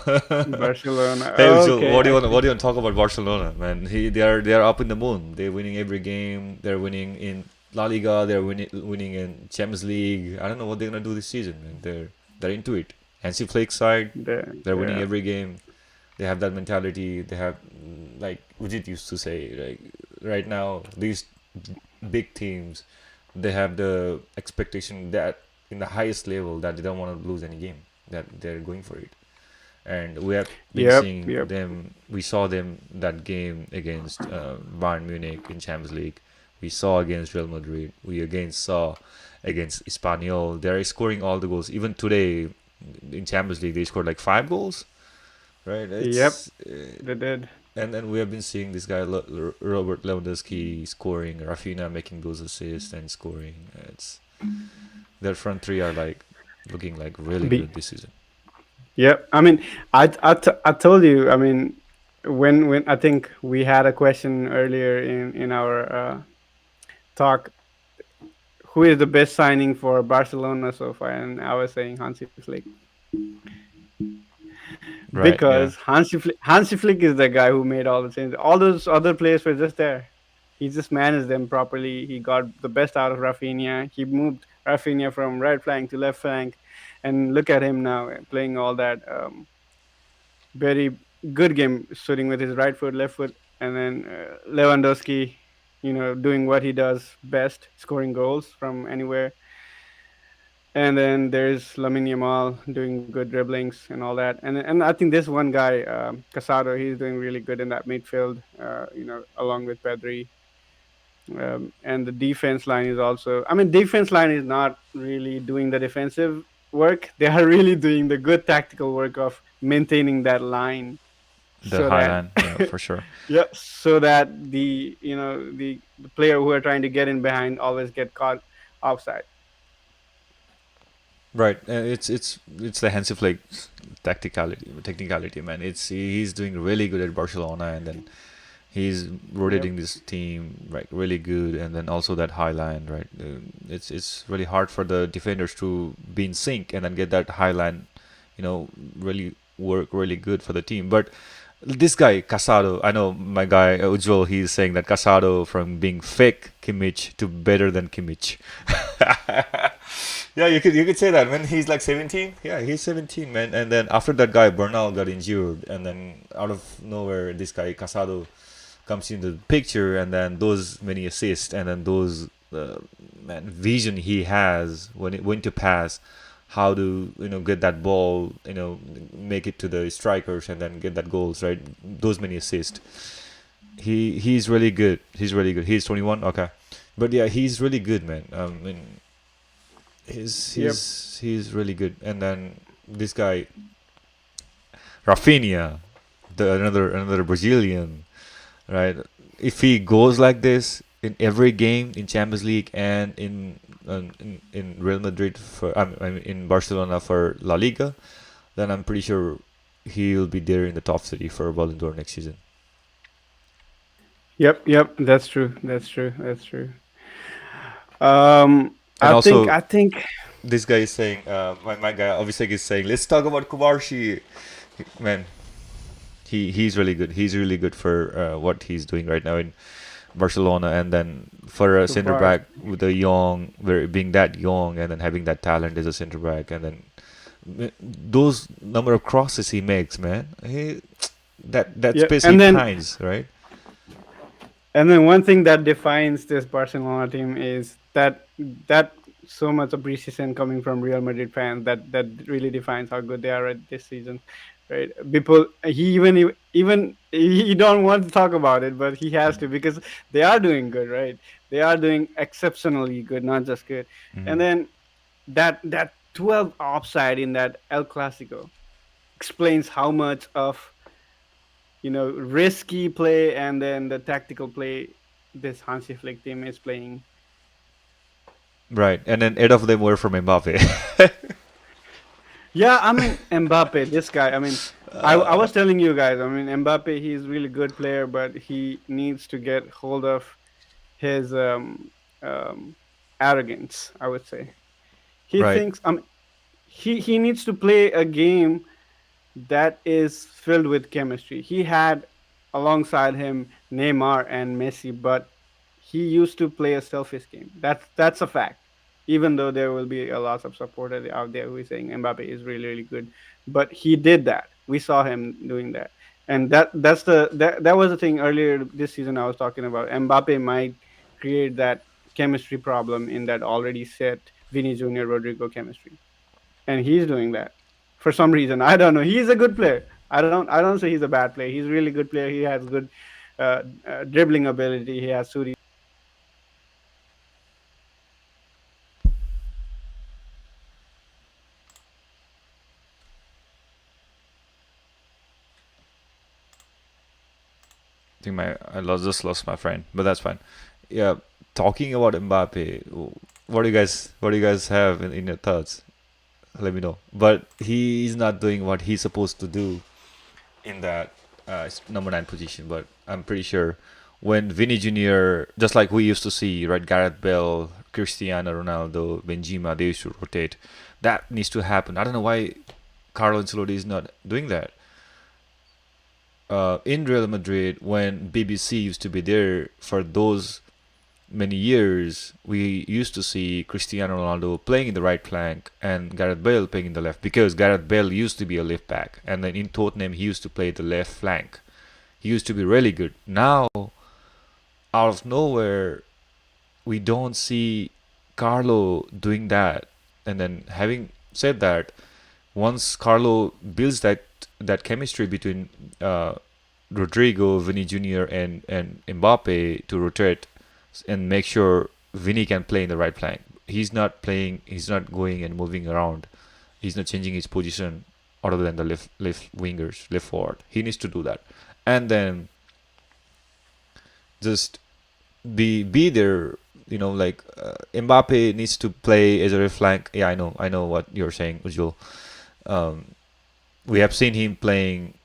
Speaker 2: Barcelona.
Speaker 1: hey, Ujjwal,
Speaker 2: Okay, I
Speaker 1: what
Speaker 2: see.
Speaker 1: do you want to talk about Barcelona, man? They are up in the moon. They're winning every game. They're winning in La Liga. They're winning in Champions League. I don't know what they're gonna do this season, man. They're into it. Hansi Flick side, they're winning
Speaker 2: Yeah.
Speaker 1: every game. They have that mentality. They have like Ujit used to say, like right now these big teams, they have the expectation that in the highest level that they don't want to lose any game. That they're going for it, and we have been
Speaker 2: Yep.
Speaker 1: seeing
Speaker 2: Yep.
Speaker 1: them. We saw them that game against Bayern Munich in Champions League. We saw against Real Madrid. We again saw against Espanyol. They're scoring all the goals. Even today in Champions League, they scored like 5 goals. Right?
Speaker 2: Yep.
Speaker 1: It's
Speaker 2: They did.
Speaker 1: and then we have been seeing this guy Robert Lewandowski scoring, Rafinha making those assists and scoring. It's their front three are like looking like really
Speaker 2: Be.
Speaker 1: good this season.
Speaker 2: Yep. I mean, I told you. I mean, when I think we had a question earlier in our talk, who is the best signing for Barcelona so far? And I was saying Hansi Flick,
Speaker 1: Right?
Speaker 2: because
Speaker 1: Yeah.
Speaker 2: Hansi Flick is the guy who made all the changes. All those other players were just there. He just managed them properly. He got the best out of Rafinha. He moved Rafinha from right flank to left flank, and look at him now playing all that very good game, shooting with his right foot, left foot, and then Lewandowski, doing what he does best, scoring goals from anywhere. And then there's Lamine Yamal doing good dribblings and all that. And I think this one guy, Casado, he's doing really good in that midfield. Along with Pedri. And the defense line is also. I mean, defense line is not really doing the defensive work. They are really doing the good tactical work of maintaining that line,
Speaker 1: The
Speaker 2: so that
Speaker 1: Highland, yeah, for sure.
Speaker 2: yeah, so that the player who are trying to get in behind always get caught offside.
Speaker 1: Right. It's the Hansi Flick technicality, man. He's doing really good at Barcelona, and then he's
Speaker 2: Yep.
Speaker 1: rotating this team like really good, and then also that high line, right? It's really hard for the defenders to be in sync and then get that high line, really work really good for the team. But this guy Casado, I know my guy Ujjwal, he's saying that Casado from being fake Kimmich to better than Kimmich. Yeah, you could say that, man. He's like 17. Yeah, he's 17, man. And then after that guy Bernal got injured, and then out of nowhere, this guy Casado comes into the picture, and then those many assists, and then those man vision he has when to pass, how to get that ball, make it to the strikers, and then get that goals, right? Those many assists. He's really good. He's really good. He's 21. Okay, but yeah, he's really good, man. And he's
Speaker 2: Yep.
Speaker 1: he's he's really good. And then this guy Rafinha, the another Brazilian, right? If he goes like this in every game in Champions League and in Real Madrid for I mean in Barcelona for La Liga, then I'm pretty sure he'll be there in the top city for Ballon d'Or next season.
Speaker 2: Yep. Yep. That's true. That's true. That's true.
Speaker 1: And also,
Speaker 2: I think,
Speaker 1: this guy is saying, my guy obviously is saying, let's talk about Kubarshi. Man, he's really good. He's really good for what he's doing right now in Barcelona, and then for a center
Speaker 2: Kubar.
Speaker 1: back with a young, being that young, and then having that talent as a center back, and then those number of crosses he makes, man, that
Speaker 2: Yeah,
Speaker 1: space he finds, right?
Speaker 2: and then one thing that defines this Barcelona team is that so much appreciation coming from Real Madrid fans, that really defines how good they are at this season, right? People, he even he don't want to talk about it, but he has to, because they are doing good, right? They are doing exceptionally good, not just good. And then that 12 offside in that El Clasico explains how much of, risky play and then the tactical play this Hansi Flick team is playing.
Speaker 1: Right, and then 8 of them were from Mbappe.
Speaker 2: Yeah, I mean Mbappe, this guy. I mean, I was telling you guys. I mean Mbappe, he's a really good player, but he needs to get hold of his um, arrogance. I would say he
Speaker 1: Right.
Speaker 2: thinks he needs to play a game that is filled with chemistry. He had alongside him Neymar and Messi, but he used to play a selfish game. That's a fact. Even though there will be a lot of supporters out there who is saying Mbappe is really really good, but he did that. We saw him doing that, and that was the thing earlier this season I was talking about. Mbappe might create that chemistry problem in that already set Vinny Junior Rodrigo chemistry, and he's doing that for some reason. I don't know. He's a good player. I don't say he's a bad player. He's a really good player. He has good dribbling ability. He has shooting.
Speaker 1: I think just lost my friend, but that's fine. Yeah, talking about Mbappe, what do you guys have in your thoughts? Let me know. But he's not doing what he's supposed to do in that number 9 position. But I'm pretty sure when Vinny Jr., just like we used to see, right, Gareth Bale, Cristiano Ronaldo, Benzema, they used to rotate. That needs to happen. I don't know why Carlo Ancelotti is not doing that. In Real Madrid, when BBC used to be there for those many years, we used to see Cristiano Ronaldo playing in the right flank and Gareth Bale playing in the left, because Gareth Bale used to be a left back, and then in Tottenham he used to play the left flank. He used to be really good. Now, out of nowhere, we don't see Carlo doing that. And then, having said that, once Carlo builds that chemistry between Rodrigo, Vinny Jr., and Mbappe to rotate and make sure Vinny can play in the right flank. He's not playing. He's not going and moving around. He's not changing his position other than the left wingers, left forward. He needs to do that, and then just be there. Like Mbappe needs to play as a left flank. Yeah, I know what you're saying, Ujjwal. Um, we have seen him playing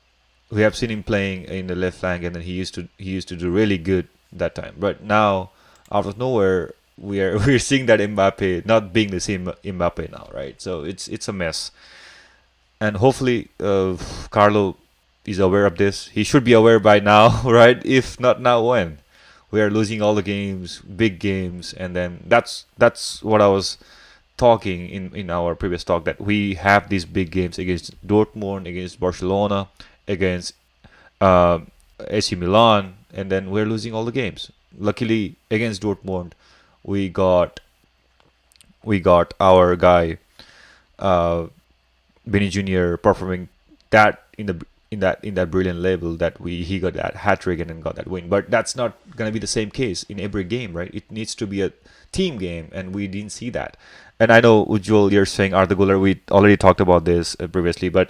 Speaker 1: in the left flank, and then he used to do really good that time. But now, out of nowhere, we're seeing that Mbappe not being the same Mbappe now, right? So it's a mess, and hopefully, Carlo is aware of this. He should be aware by now, right? If not now, when? We are losing all the games, big games, and then that's what I was talking in our previous talk, that we have these big games against Dortmund, against Barcelona, against uh, AC Milan, and then we're losing all the games. Luckily, against Dortmund, we got our guy uh, Benny Jr. performing that in that brilliant level that he got that hat trick and then got that win. But that's not gonna be the same case in every game, right? It needs to be a team game, and we didn't see that. And I know, Ujjwal, you're saying Arda Güler. We already talked about this previously, but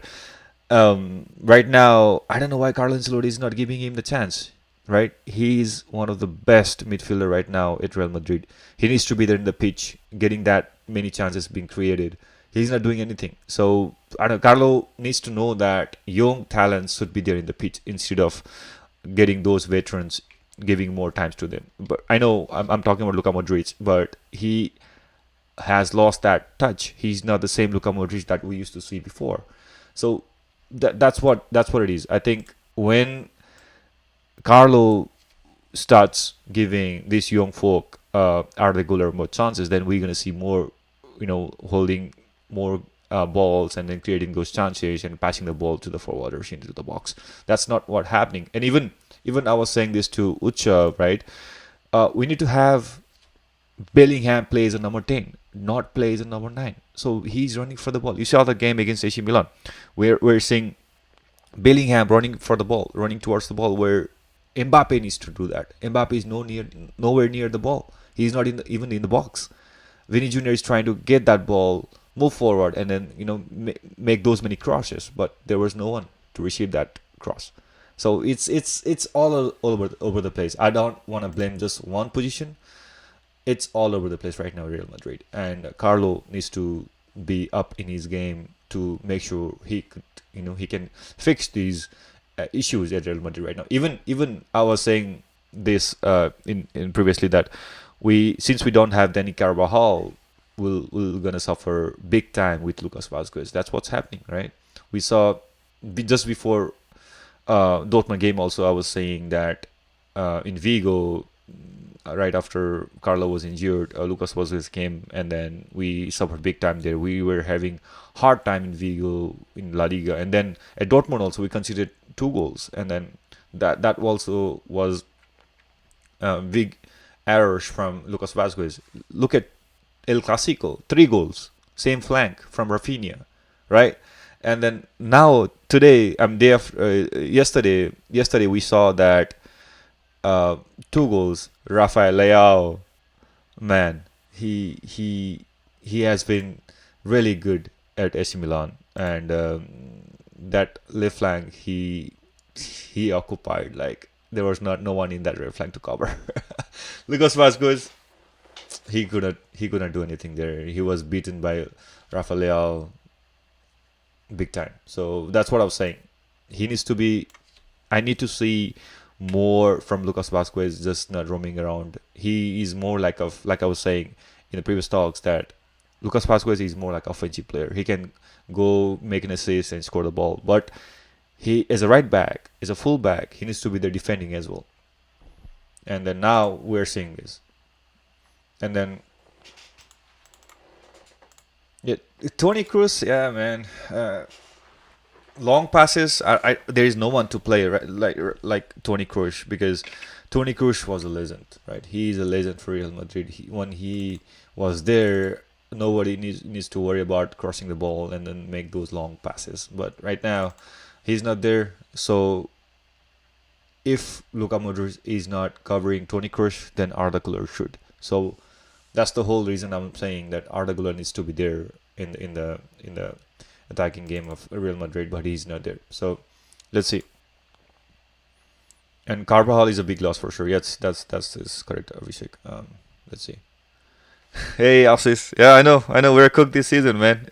Speaker 1: right now, I don't know why Carlo Ancelotti is not giving him the chance. Right, he's one of the best midfielder right now at Real Madrid. He needs to be there in the pitch, getting that many chances being created. He's not doing anything. So I don't know, Carlo needs to know that young talents should be there in the pitch instead of getting those veterans giving more times to them. But I know I'm talking about Luka Modric, but he has lost that touch. He's not the same Luka Modric that we used to see before. So that's what it is. I think when Carlo starts giving these young folk are regular more chances, then we're gonna see more, holding more balls and then creating those chances and passing the ball to the forwarders into the box. That's not what happening. And even I was saying this to Ucha, right? We need to have Bellingham plays a number 10, not plays a number 9. So he's running for the ball. You saw the game against AC Milan, where we're seeing Bellingham running for the ball, running towards the ball, where Mbappe needs to do that. Mbappe is nowhere near the ball. He's not even in the box. Vinny Jr. is trying to get that ball, move forward, and then make those many crosses, but there was no one to receive that cross. So it's all over the place. I don't want to blame just one position. It's all over the place right now, Real Madrid, and Carlo needs to be up in his game to make sure he can fix these issues at Real Madrid right now. Even I was saying this in previously that since we don't have Danny Carvajal, we're gonna suffer big time with Lucas Vazquez. That's what's happening, right? We saw just before Dortmund game. Also, I was saying that in Vigo, right after Carlo was injured, Lucas Vazquez came, and then we suffered big time there. We were having hard time in Vigo in La Liga, and then at Dortmund also we conceded 2 goals, and then that also was big errors from Lucas Vazquez. Look at El Clasico, 3 goals, same flank from Rafinha, right? And then now today, yesterday we saw that 2 goals. Rafael Leao, man, he has been really good at AC Milan, and that left flank he occupied, like there was not no one in that left flank to cover. Lucas Vasquez, he couldn't do anything there. He was beaten by Rafael Leao big time. So that's what I was saying. He needs to be. I need to see more from Lucas Vasquez, just not roaming around. He is more like I was saying in the previous talks, that Lucas Vasquez is more like offensive player. He can go make an assist and score the ball, but he as a right back, as a full back, he needs to be there defending as well. And then now we're seeing this. And then yeah, Tony Cruz, yeah, man. Long passes. There is no one to play right, like Tony Cruz, because Tony Cruz was a legend, right? He is a legend for Real Madrid. When he was there, nobody needs to worry about crossing the ball and then make those long passes. But right now, he's not there. So if Luka Modric is not covering Tony Cruz, then Arda Güler should. So that's the whole reason I'm saying that Arda Güler needs to be there in the attacking game of Real Madrid, but he's not there. So let's see. And Carvajal is a big loss for sure. Yes, that's correct, Abhishek. Let's see. Hey, Asis. Yeah, I know. We're cooked this season, man.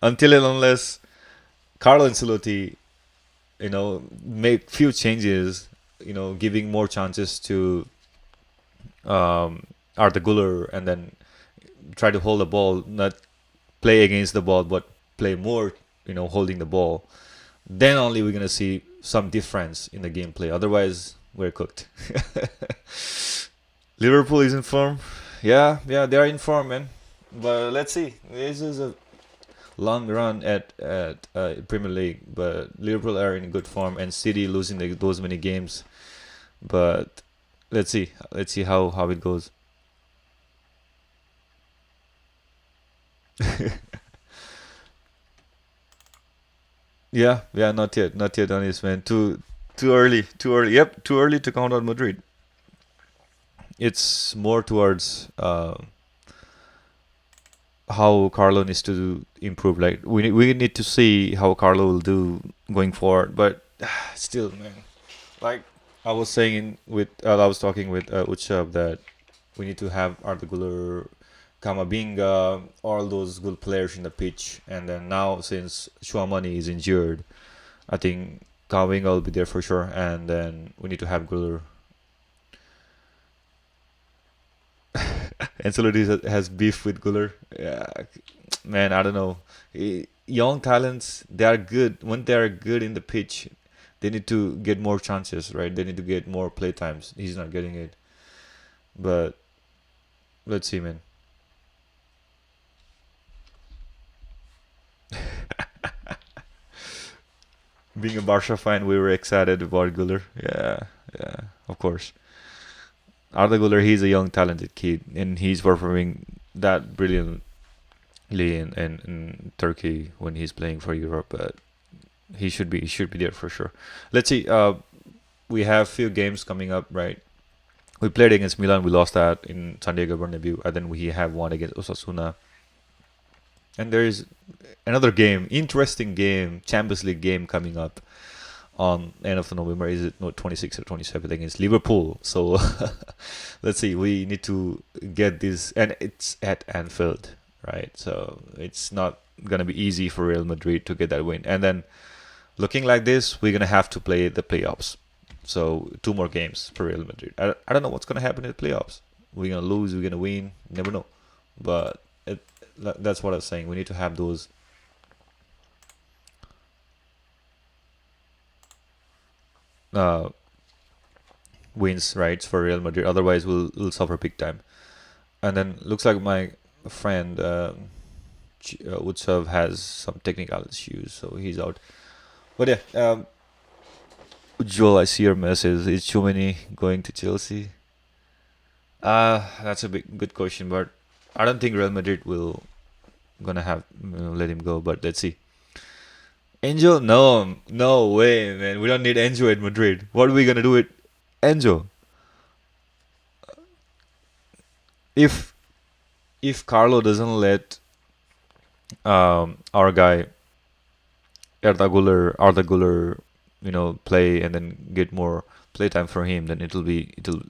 Speaker 1: Until and unless Carlo Ancelotti, make few changes, giving more chances to Arda Güler, and then try to hold the ball, not play against the ball, but play more, holding the ball, then only we're gonna see some difference in the gameplay. Otherwise, we're cooked. Liverpool is in form. Yeah, they are in form, man. But let's see. This is a long run at Premier League, but Liverpool are in good form, and City losing those many games. But let's see. Let's see how it goes. Yeah, not yet on this, man. Too early, too early. Yep, too early to count on Madrid. It's more towards how Carlo needs to improve. Like we need to see how Carlo will do going forward. But still, man, like I was talking with Utsav, that we need to have Arda Güler, Kamavinga, all those good players in the pitch. And then now, since Chouamani is injured, I think Kamavinga will be there for sure. And then we need to have Güler. Ancelotti has beef with Guller. Yeah, man, I don't know. Young talents, they are good. When they are good in the pitch, they need to get more chances, right? They need to get more play times. He's not getting it. But let's see, man. Being a Barca fan, we were excited about Guller. Yeah, yeah, of course. Arda Guller, he's a young, talented kid, and he's performing that brilliantly in Turkey when he's playing for Europe. But he should be there for sure. Let's see. We have few games coming up, right? We played against Milan. We lost that in Santiago Bernabeu, and then we have one against Osasuna. And there is another game, interesting game, Champions League game coming up on end of November. Is it no 26th or 27th against Liverpool? So let's see. We need to get this, and it's at Anfield, right? So it's not gonna be easy for Real Madrid to get that win. And then looking like this, we're gonna have to play the playoffs. So two more games for Real Madrid. I don't know what's gonna happen in the playoffs. We're gonna lose. We're gonna win. Never know. But that's what I was saying. We need to have those uh, wins, right, for Real Madrid. Otherwise, we'll suffer big time. And then looks like my friend Utsav has some technical issues, so he's out. But yeah, Joel, I see your message. Is Chumani going to Chelsea? That's a big good question, but I don't think Real Madrid will gonna have let him go. But let's see. Angel, no, no way, man. We don't need Angel at Madrid. What are we gonna do with Angel? If Carlo doesn't let our guy Arda Guler, play and then get more playtime for him, then it'll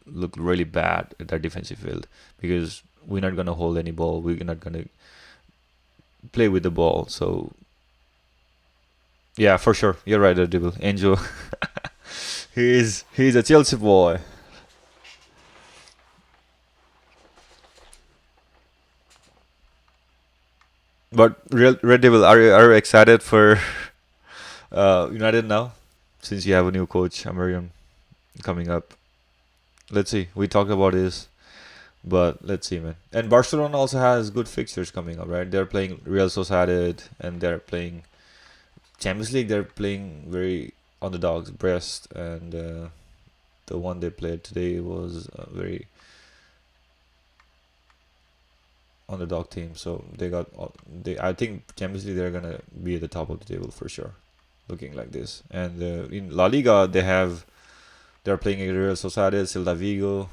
Speaker 1: look really bad at that defensive field because we're not gonna hold any ball. We're not gonna play with the ball. So yeah, for sure, you're right, Dribble. Angel, he's a Chelsea boy. But Real Red Devil, are you excited for United now? Since you have a new coach, American, coming up. Let's see. We talked about this, but let's see, man. And Barcelona also has good fixtures coming up, right? They're playing Real Sociedad and they're playing Champions League. They're playing very underdogs, Brest, and the one they played today was a very underdog team. So they got they. I think Champions League they're gonna be at the top of the table for sure, looking like this. And in La Liga they're playing Real Sociedad, Celta Vigo,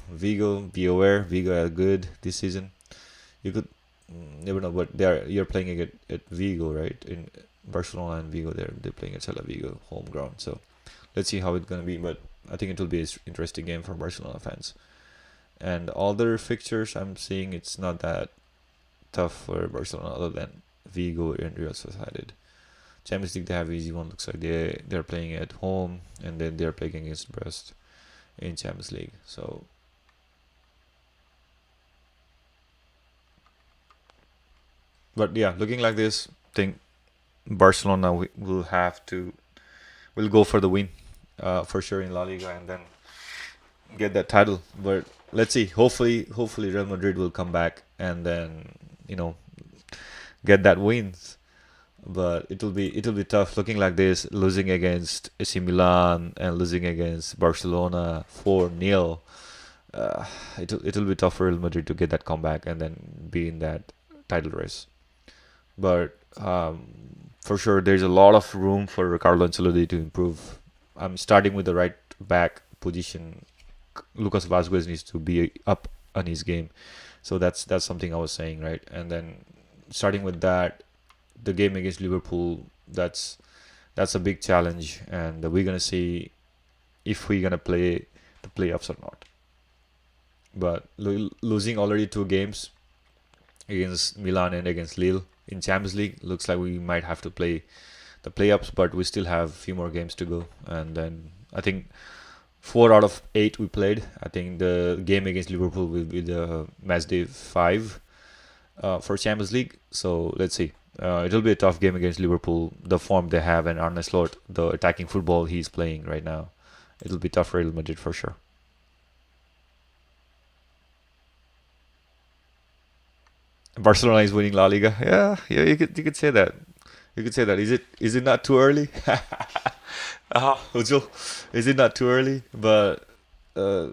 Speaker 1: Be aware, Vigo are good this season. You could never know, but you're playing at Vigo, right? In Barcelona and Vigo, they're playing at Celta Vigo, home ground. So let's see how it's gonna be. But I think it will be an interesting game for Barcelona fans. And all their fixtures, I'm seeing it's not that tough for Barcelona, other than Vigo and Real Sociedad. Champions League they have easy one. Looks like they're playing at home, and then they're playing against Brest in Champions League. So but yeah, looking like this, think Barcelona will go for the win, for sure in La Liga, and then get that title. But let's see. Hopefully Real Madrid will come back and then you know get that wins. But it'll be tough looking like this, losing against AC Milan and losing against Barcelona 4-0. It'll be tough for Real Madrid to get that comeback and then be in that title race. But for sure, there's a lot of room for Carlo Ancelotti to improve. I'm starting with the right back position. Lucas Vazquez needs to be up on his game, so that's something I was saying, right? And then starting with that, the game against Liverpool, that's a big challenge, and we're gonna see if we're gonna play the playoffs or not. But losing already two games against Milan and against Lille in Champions League, looks like we might have to play the playoffs, but we still have a few more games to go. And then I think 4 out of 8 we played. I think the game against Liverpool will be the match day 5 for Champions League. So let's see. It'll be a tough game against Liverpool. The form they have and Arne Slot, the attacking football he's playing right now, it'll be tough for Real Madrid for sure. Barcelona is winning La Liga. Yeah, yeah, you could say that. You could say that. Is it not too early? Ujjwal, is it not too early? But uh,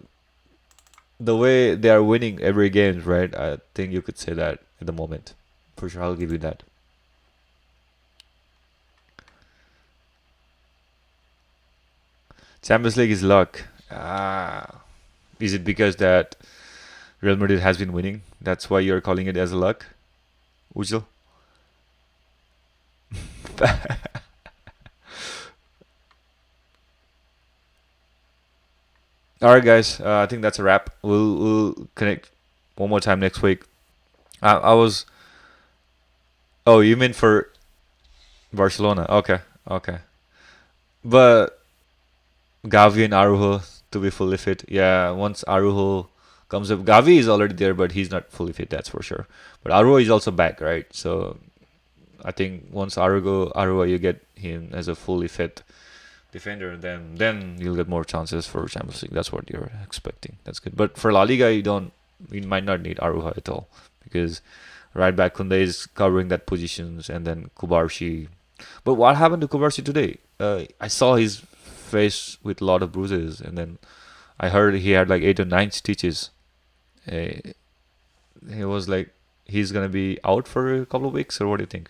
Speaker 1: the way they are winning every game, right? I think you could say that at the moment. For sure, I'll give you that. Champions League is luck. Is it because that Real Madrid has been winning? That's why you're calling it as luck, Ujjwal? All right, guys. I think that's a wrap. We'll connect one more time next week. I was. Oh, you mean for Barcelona? Okay, okay. But Gavi and Arujo to be fully fit. Yeah, once Arujo comes up, Gavi is already there, but he's not fully fit. That's for sure. But Arujo is also back, right? So I think once Arujo, you get him as a fully fit defender, then you'll get more chances for Champions League. That's what you're expecting. That's good. But for La Liga, you might not need Arujo at all because right back Kunde is covering that positions, and then Kubarshi. But what happened to Kubarshi today? I saw his face with a lot of bruises, and then I heard he had like 8 or 9 stitches. Uh, he was like he's gonna be out for a couple of weeks, or what do you think,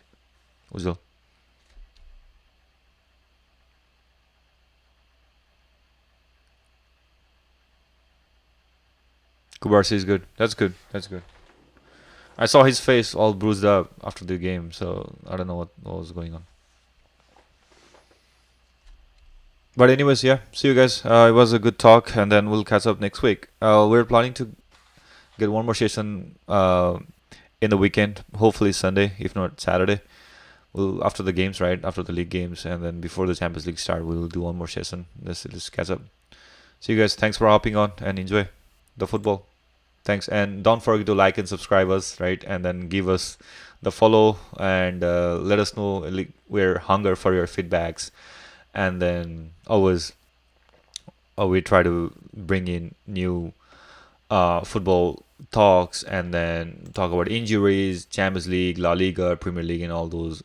Speaker 1: Uzil? Kubarsi is good. That's good. That's good. I saw his face all bruised up after the game, so I don't know what was going on. But anyways, yeah. See you guys. It was a good talk, and then we'll catch up next week. We're planning to get one more session in the weekend, hopefully Sunday, if not Saturday. We'll after the games, right? After the league games, and then before the Champions League start, we'll do one more session. Let's catch up. See you guys. Thanks for hopping on and enjoy the football. Thanks, and don't forget to like and subscribe us, right? And then give us the follow and let us know. We're hunger for your feedbacks, and then always we try to bring in new football talks and then talk about injuries, Champions League, La Liga, Premier League, and all those